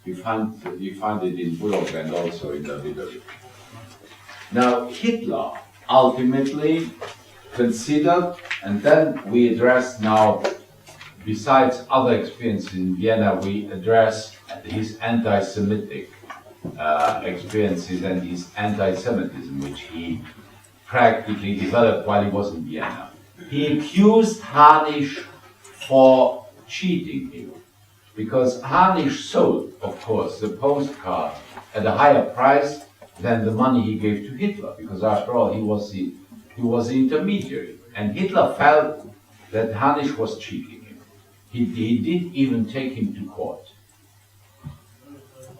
You find it in Bullock and also in the video. Now, Hitler ultimately considered, and then we address now, besides other experiences in Vienna, we address his anti-Semitic experiences and his anti-Semitism, which he practically developed while he was in Vienna. He accused Hanisch for cheating him, because Hanisch sold, of course, the postcard at a higher price than the money he gave to Hitler, because after all, he was the intermediary. And Hitler felt that Hanisch was cheating him. He did even take him to court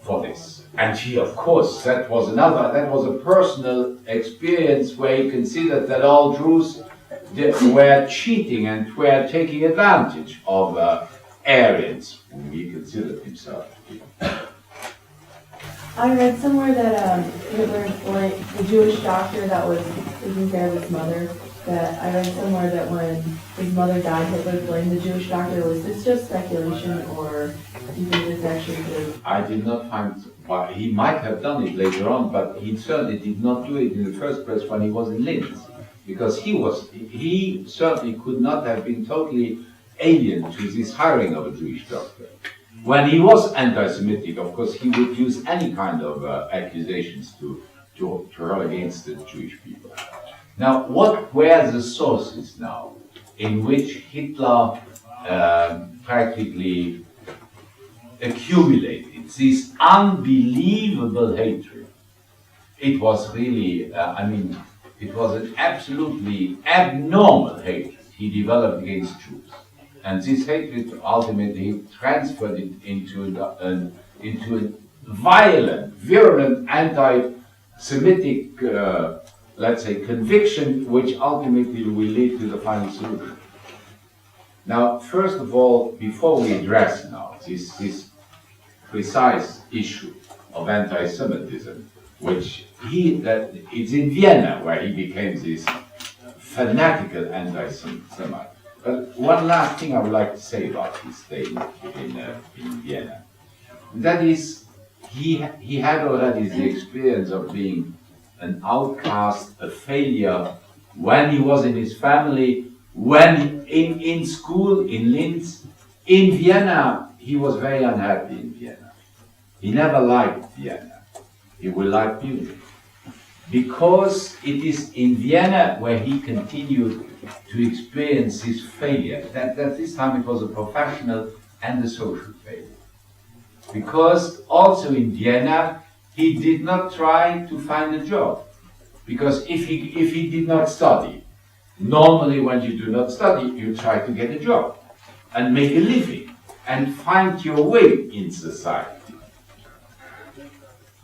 for this. And he, of course, that was a personal experience where he considered that all Jews were cheating and were taking advantage of Aryans, whom he considered himself to be. I read somewhere that Hitler blamed the Jewish doctor that was taking care of his mother. That I read somewhere that when his mother died, Hitler blamed the Jewish doctor. Was this just speculation, or do you think this actually true? I did not find. Well, he might have done it later on, but he certainly did not do it in the first place when he was in Linz, because he certainly could not have been totally alien to this hiring of a Jewish doctor. When he was anti-Semitic, of course, he would use any kind of accusations to hurl against the Jewish people. Now, what were the sources now in which Hitler practically accumulated this unbelievable hatred? It was really, it was an absolutely abnormal hatred he developed against Jews. And this hatred ultimately transferred it into a violent, virulent anti-Semitic, let's say, conviction, which ultimately will lead to the final solution. Now, first of all, before we address now this precise issue of anti-Semitism, which it's in Vienna where he became this fanatical anti-Semite. But one last thing I would like to say about his stay in Vienna. That is, he had already the experience of being an outcast, a failure, when he was in his family, when in school, in Linz. In Vienna, he was very unhappy in Vienna. He never liked Vienna. He will like Munich. Because it is in Vienna where he continued to experience his failure. That this time it was a professional and a social failure. Because also in Vienna, he did not try to find a job. Because if he did not study, normally when you do not study, you try to get a job and make a living and find your way in society.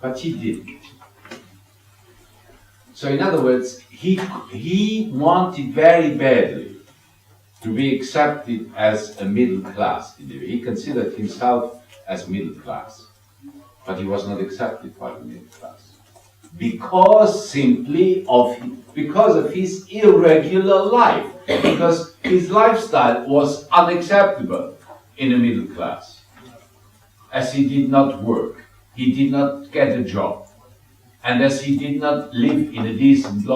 But he didn't. So in other words, he wanted very badly to be accepted as a middle class individual. He considered himself as middle class, but he was not accepted by the middle class because of his irregular life, because his lifestyle was unacceptable in a middle class, as he did not work, he did not get a job, and as he did not live in a decent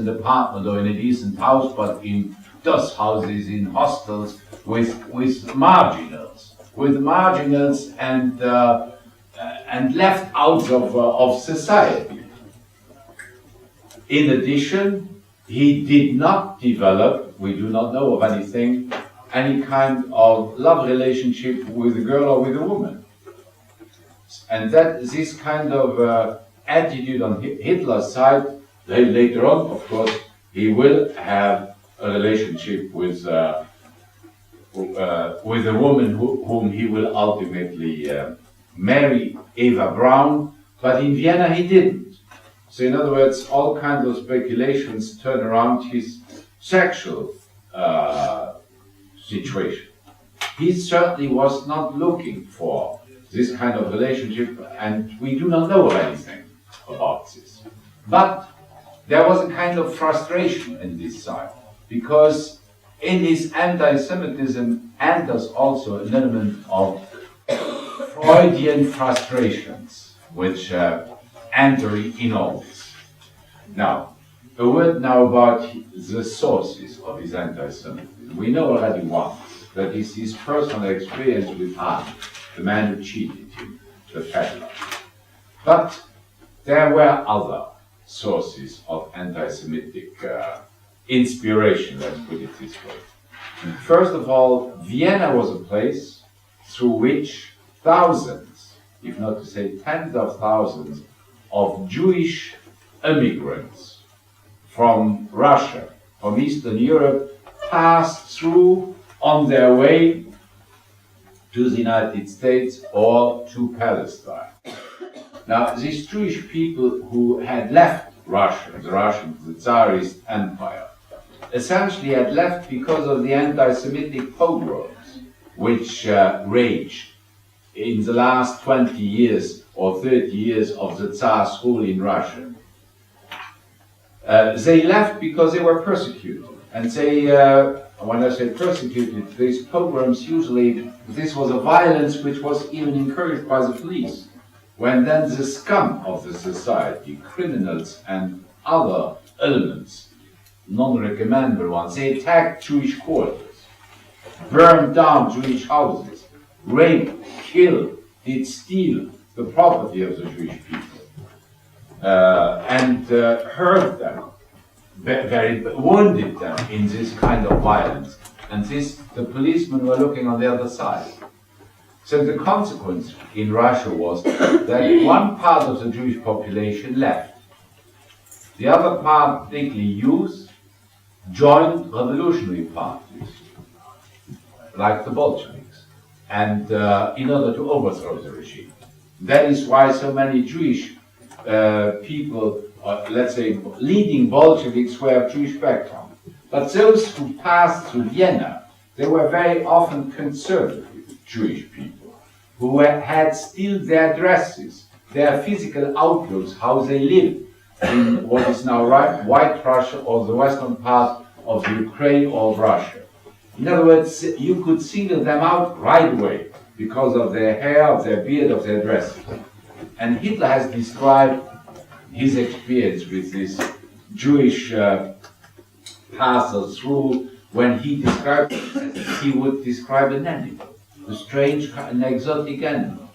apartment or in a decent house, but in dust houses, in hostels with marginals and left out of society. In addition, he did not develop, we do not know of anything, any kind of love relationship with a girl or with a woman. And that this kind of attitude on Hitler's side, later on, of course, he will have a relationship with a woman whom he will ultimately marry, Eva Braun, but in Vienna he didn't. So in other words, all kinds of speculations turn around his sexual situation. He certainly was not looking for this kind of relationship, and we do not know anything about this. But there was a kind of frustration in this side, because in his anti-Semitism enters also an element of Freudian frustrations, which enter in all this. Now, a word now about the sources of his anti-Semitism. We know already one, that is his personal experience with Hahn, the man who cheated him, the peddler. But there were other sources of anti-Semitic inspiration, let's put it this way. First of all, Vienna was a place through which thousands, if not to say tens of thousands, of Jewish immigrants from Russia, from Eastern Europe, passed through on their way to the United States or to Palestine. Now, these Jewish people who had left Russia, the Tsarist Empire, essentially had left because of the anti-Semitic pogroms which raged in the last 20 years or 30 years of the Tsar's rule in Russia. They left because they were persecuted. And they, when I say persecuted, these pogroms usually, this was a violence which was even encouraged by the police. When then the scum of the society, criminals and other elements, non-recommendable ones, they attacked Jewish quarters, burned down Jewish houses, raped, killed, did steal the property of the Jewish people, and hurt them, wounded them in this kind of violence. And this, the policemen were looking on the other side. So the consequence in Russia was that one part of the Jewish population left. The other part, particularly youth, joined revolutionary parties, like the Bolsheviks, and in order to overthrow the regime. That is why so many Jewish people, let's say leading Bolsheviks, were of Jewish background. But those who passed through Vienna, they were very often conservative Jewish people, who had still their dresses, their physical outlooks, how they lived, in what is now White Russia or the western part of the Ukraine or Russia. In other words, you could single them out right away because of their hair, of their beard, of their dresses. And Hitler has described his experience with this Jewish passer through when he described it as he would describe an animal, a strange and exotic animal.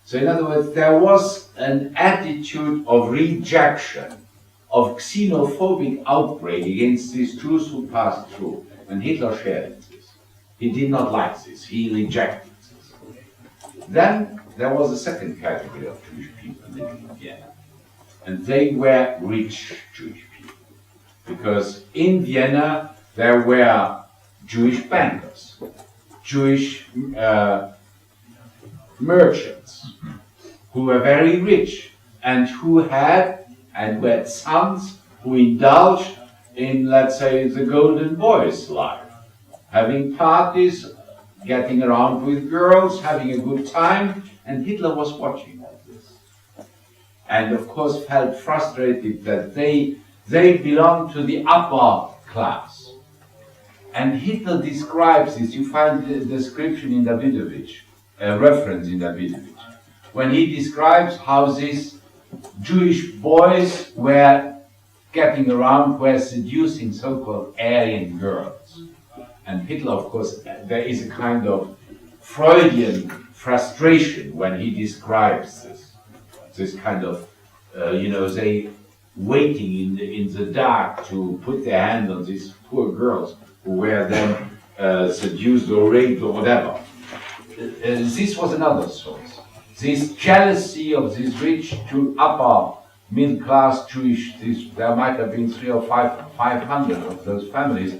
So in other words, there was an attitude of rejection, of xenophobic outbreak against these Jews who passed through. And Hitler shared this. He did not like this. He rejected this. Then there was a second category of Jewish people living in Vienna. And they were rich Jewish people. Because in Vienna there were Jewish bankers, Jewish merchants who were very rich and who had and were sons who indulged in, let's say, the golden boy's life, having parties, getting around with girls, having a good time, and Hitler was watching all this. And of course felt frustrated that they belonged to the upper class. And Hitler describes this, you find the description in Davidovich, a reference in Davidovich, when he describes how these Jewish boys were getting around, were seducing so-called Aryan girls. And Hitler, of course, there is a kind of Freudian frustration when he describes this kind of, they waiting in the dark to put their hand on these poor girls who were then seduced or raped or whatever. This was another source. This jealousy of these rich to upper middle class Jewish, there might have been 300 or 500 of those families.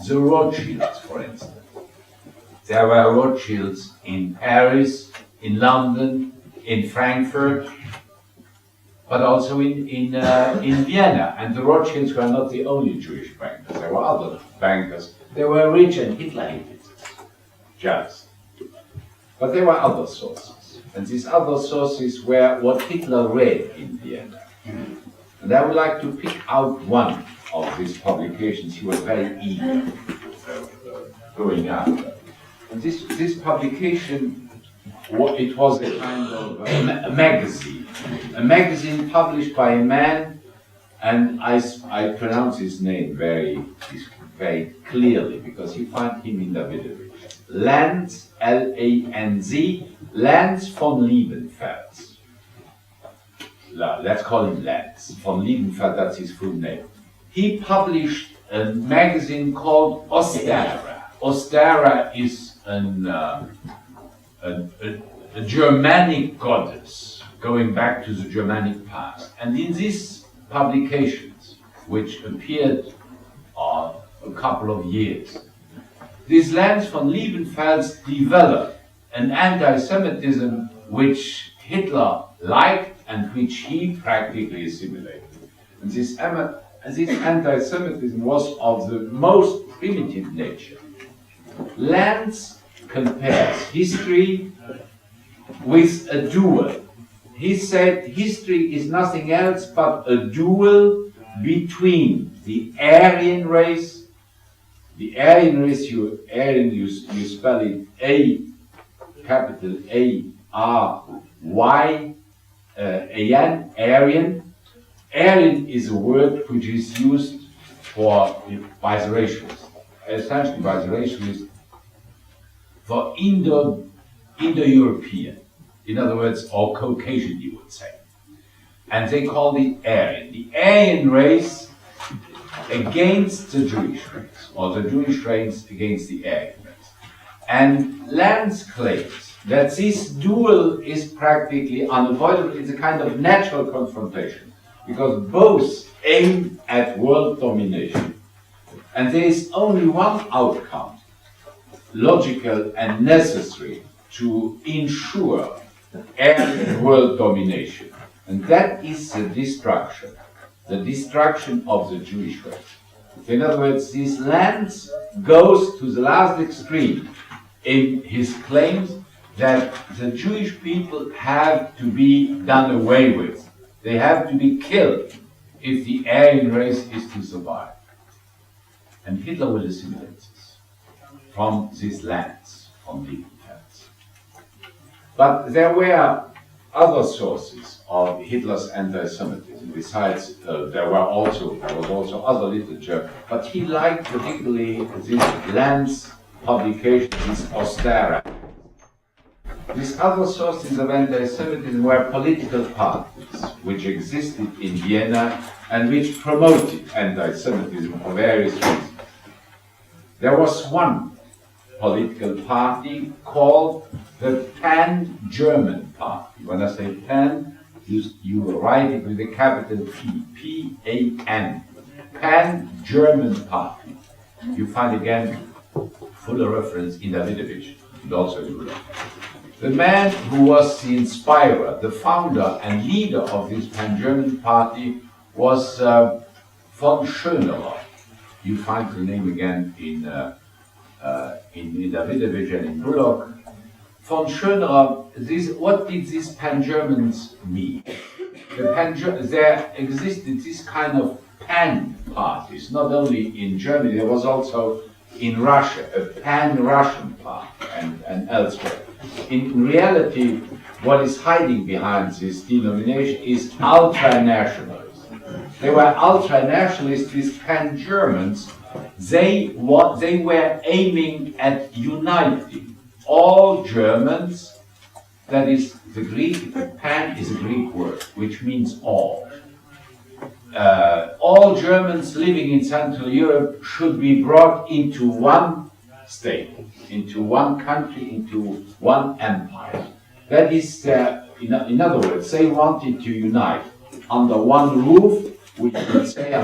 The Rothschilds, for instance. There were Rothschilds in Paris, in London, in Frankfurt, but also in Vienna. And the Rothschilds were not the only Jewish bankers. There were other bankers. They were rich and Hitler hated this, just. But there were other sources. And these other sources were what Hitler read in Vienna. And I would like to pick out one of these publications. He was very eager going after. And this publication, it was a kind of a magazine published by a man, and I pronounce his name very clearly because you find him in Davidovich. Lanz, L-A-N-Z, Lanz von Liebenfeld. Let's call him Lanz von Liebenfeld, that's his full name. He published a magazine called Ostera. Ostera is a Germanic goddess going back to the Germanic past. And in these publications, which appeared a couple of years, these Lanz von Liebenfeld developed an anti-Semitism which Hitler liked and which he practically assimilated. And this anti-Semitism was of the most primitive nature. Lanz compares history with a duel. He said history is nothing else but a duel between the Aryan race. The Aryan race, you spell it A, capital A-R-Y, Aryan. Aryan is a word which is used by the racialists, essentially by the racialists, for Indo-European, in other words, or Caucasian, you would say. And they call it Aryan. The Aryan race against the Jewish race, or the Jewish race against the Aryan race. And Lanz claims that this duel is practically unavoidable. It's a kind of natural confrontation, because both aim at world domination. And there is only one outcome, logical and necessary, to ensure Aryan world domination. And that is the destruction of the Jewish race. In other words, this Lanz goes to the last extreme in his claims that the Jewish people have to be done away with. They have to be killed if the Aryan race is to survive. And Hitler will assimilate this from these lands, from legal lands. But there were other sources of Hitler's anti-Semitism. Besides, there was also other literature, but he liked particularly these Lanz publications, these Ostera. These other sources of anti-Semitism were political parties which existed in Vienna and which promoted anti-Semitism for various reasons. There was one political party called the Pan-German Party. When I say pan, you write it with a capital P, P-A-N, Pan-German Party. You find again fuller reference in Davidovich and also in Rudolph. The man who was the inspirer, the founder and leader of this Pan-German Party was von Schönerer. You find the name again in Davidovich and in Bullock. Von Schönerer, what did these Pan-Germans mean? There existed this kind of pan-parties, not only in Germany, there was also in Russia, a pan-Russian party and elsewhere. In reality, what is hiding behind this denomination is ultra-nationalism. They were ultra-nationalists, these pan-Germans. They were aiming at uniting all Germans. That is the Greek, pan is a Greek word, which means all. All Germans living in Central Europe should be brought into one state, into one country, into one empire. That is, in other words, they wanted to unite under one roof, which would say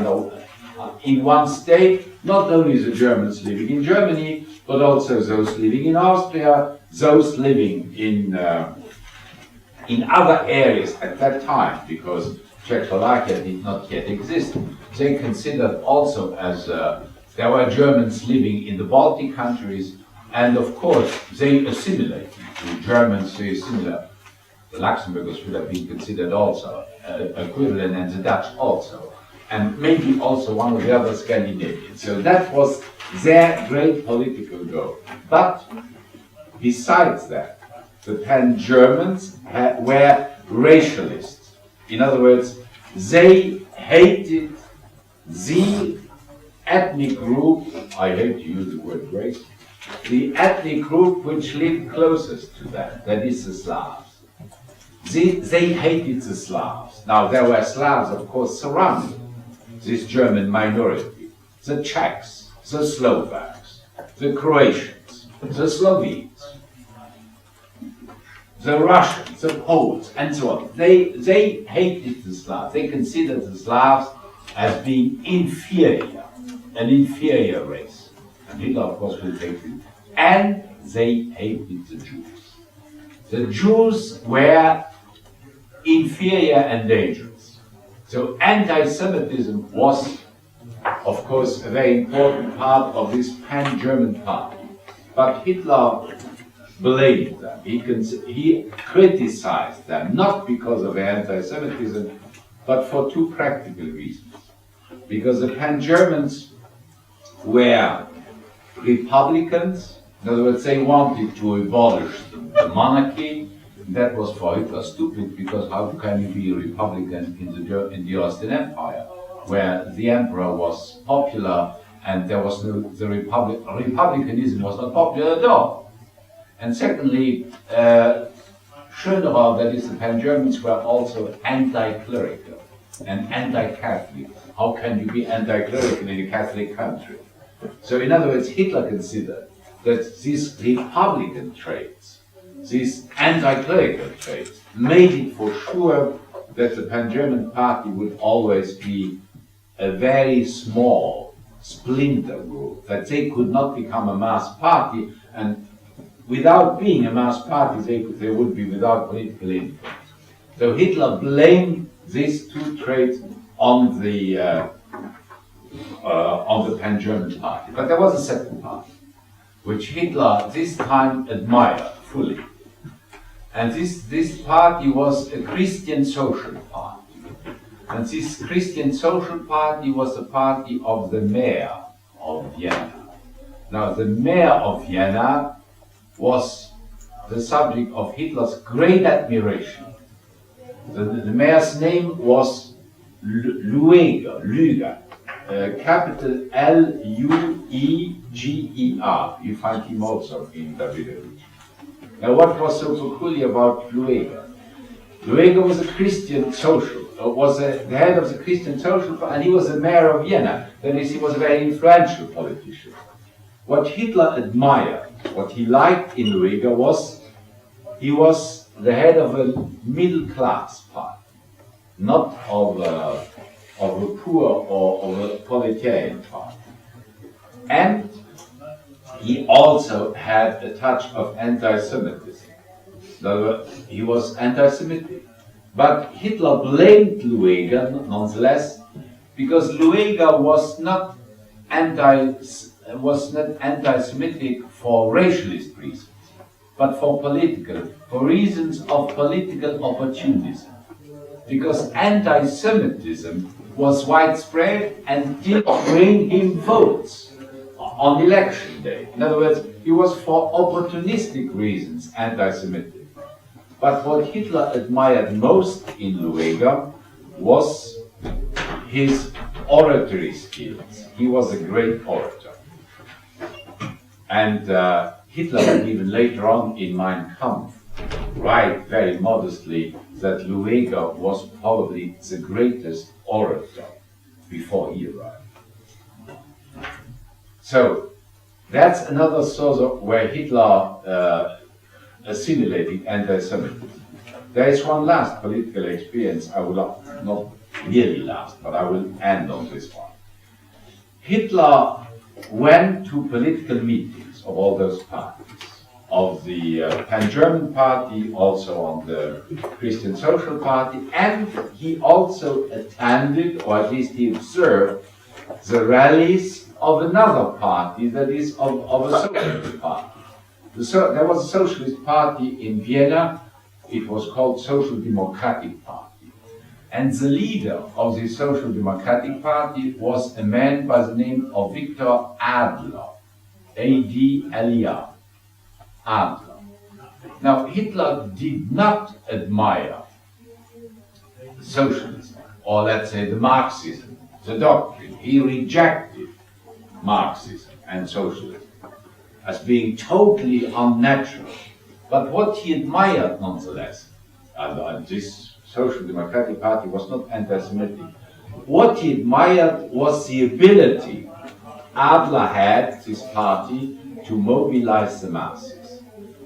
in one state, not only the Germans living in Germany, but also those living in Austria, those living in other areas at that time, because Czechoslovakia did not yet exist. They considered also as there were Germans living in the Baltic countries, and of course they assimilated. The Germans, they assimilated. The Luxembourgers should have been considered also equivalent, and the Dutch also, and maybe also one of the other Scandinavians. So that was their great political goal. But besides that, the Pan-Germans were racialists. In other words, they hated the ethnic group, I hate to use the word race, the ethnic group which lived closest to them, that is the Slavs. They hated the Slavs. Now there were Slavs, of course, surrounding this German minority. The Czechs, the Slovaks, the Croatians, the Slovenes, the Russians, the Poles, and so on. They hated the Slavs. They considered the Slavs as being inferior, an inferior race. And Hitler, of course, will hate it. And they hated the Jews. The Jews were inferior and dangerous. So anti-Semitism was, of course, a very important part of this pan-German party. But Hitler blamed them. He criticized them, not because of anti-Semitism, but for two practical reasons. Because the Pan-Germans were Republicans, in other words, they wanted to abolish the monarchy. That was for Hitler stupid, because how can you be a Republican in the Austrian Empire, where the emperor was popular and there was no, republicanism was not popular at all. And secondly, Schönerer, that is the Pan-Germans, were also anti-clerical and anti-Catholic. How can you be anti-clerical in a Catholic country? So in other words, Hitler considered that these republican traits, these anti-clerical traits, made it for sure that the Pan-German party would always be a very small splinter group, that they could not become a mass party, and without being a mass party, they would be without political influence. So Hitler blamed these two traits on the Pan-German party. But there was a second party, which Hitler this time admired fully. And this party was a Christian social party. And this Christian Social Party was the party of the mayor of Vienna. Now, the mayor of Vienna was the subject of Hitler's great admiration. The mayor's name was Lueger, capital Lueger. You find him also in Davidovich. Now, what was so peculiar about Lueger? Lueger was a Christian social, was the head of the Christian Social Party, and he was the mayor of Vienna. That is, he was a very influential politician. What Hitler admired, what he liked in Lueger was, he was the head of a middle-class party, not of a poor or of a proletarian party. And he also had a touch of anti-Semitism. He was anti-Semitic. But Hitler blamed Lueger nonetheless, because Lueger was not anti-Semitic for racialist reasons, but for reasons of political opportunism. Because anti-Semitism was widespread and did bring him votes on election day. In other words, he was for opportunistic reasons anti-Semitic. But what Hitler admired most in Lueger was his oratory skills. He was a great orator. And Hitler would even later on in Mein Kampf write very modestly that Lueger was probably the greatest orator before he arrived. So that's another source of where Hitler assimilated anti-Semitism. There is one last political experience, I will not nearly last, but I will end on this one. Hitler went to political meetings of all those parties, of the Pan-German Party, also on the Christian Social Party, and he also attended, or at least he observed, the rallies of another party, that is, of a socialist party. There was a socialist party in Vienna, it was called Social Democratic Party. And the leader of the Social Democratic Party was a man by the name of Victor Adler, A-D-L-E-R, Adler. Now, Hitler did not admire socialism, or let's say the Marxism, the doctrine. He rejected Marxism and socialism as being totally unnatural. But what he admired nonetheless, and this Social Democratic Party was not anti-Semitic, what he admired was the ability Adler had, this party, to mobilize the masses.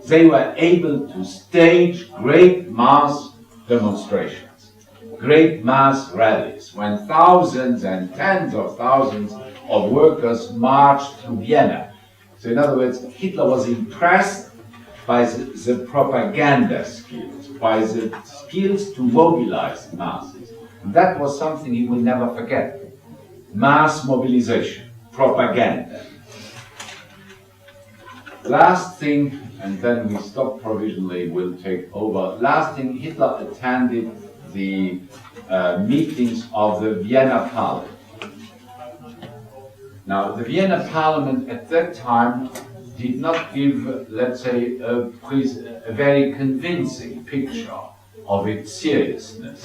They were able to stage great mass demonstrations, great mass rallies, when thousands and tens of thousands of workers marched through Vienna. So in other words, Hitler was impressed by the propaganda skills, by the skills to mobilize masses. And that was something he will never forget. Mass mobilization, propaganda. Last thing, and then we stop provisionally, we'll take over. Last thing, Hitler attended the meetings of the Vienna Parliament. Now, the Vienna Parliament at that time did not give, let's say, a very convincing picture of its seriousness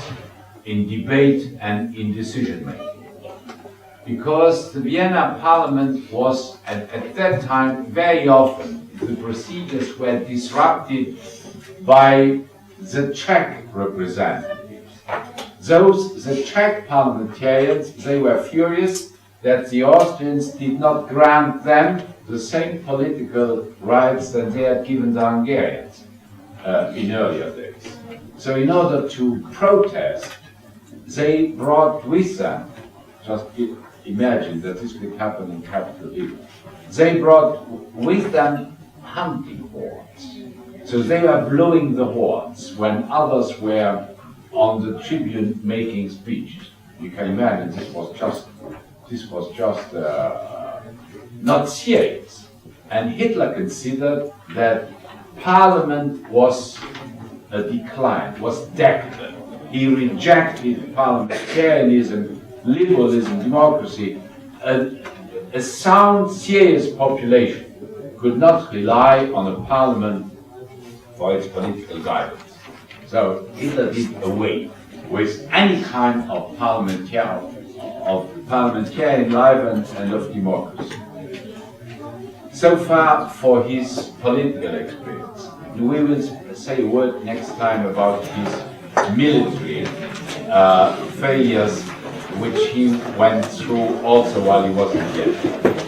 in debate and in decision-making. Because the Vienna Parliament was, at that time, very often, the procedures were disrupted by the Czech representatives. The Czech parliamentarians, they were furious that the Austrians did not grant them the same political rights that they had given the Hungarians in earlier days. So in order to protest, they brought with them, just imagine that this could happen in capital Italy, they brought with them hunting horns. So they were blowing the horns when others were on the tribune making speeches. You can imagine this was just not serious. And Hitler considered that Parliament was a decline, was decadent. he rejected parliamentarianism, liberalism, democracy. A sound, serious population could not rely on a parliament for its political guidance. So Hitler did away with any kind of parliamentarian life and of democracy. So far for his political experience. We will say a word next time about his military failures, which he went through also while he was in Vienna.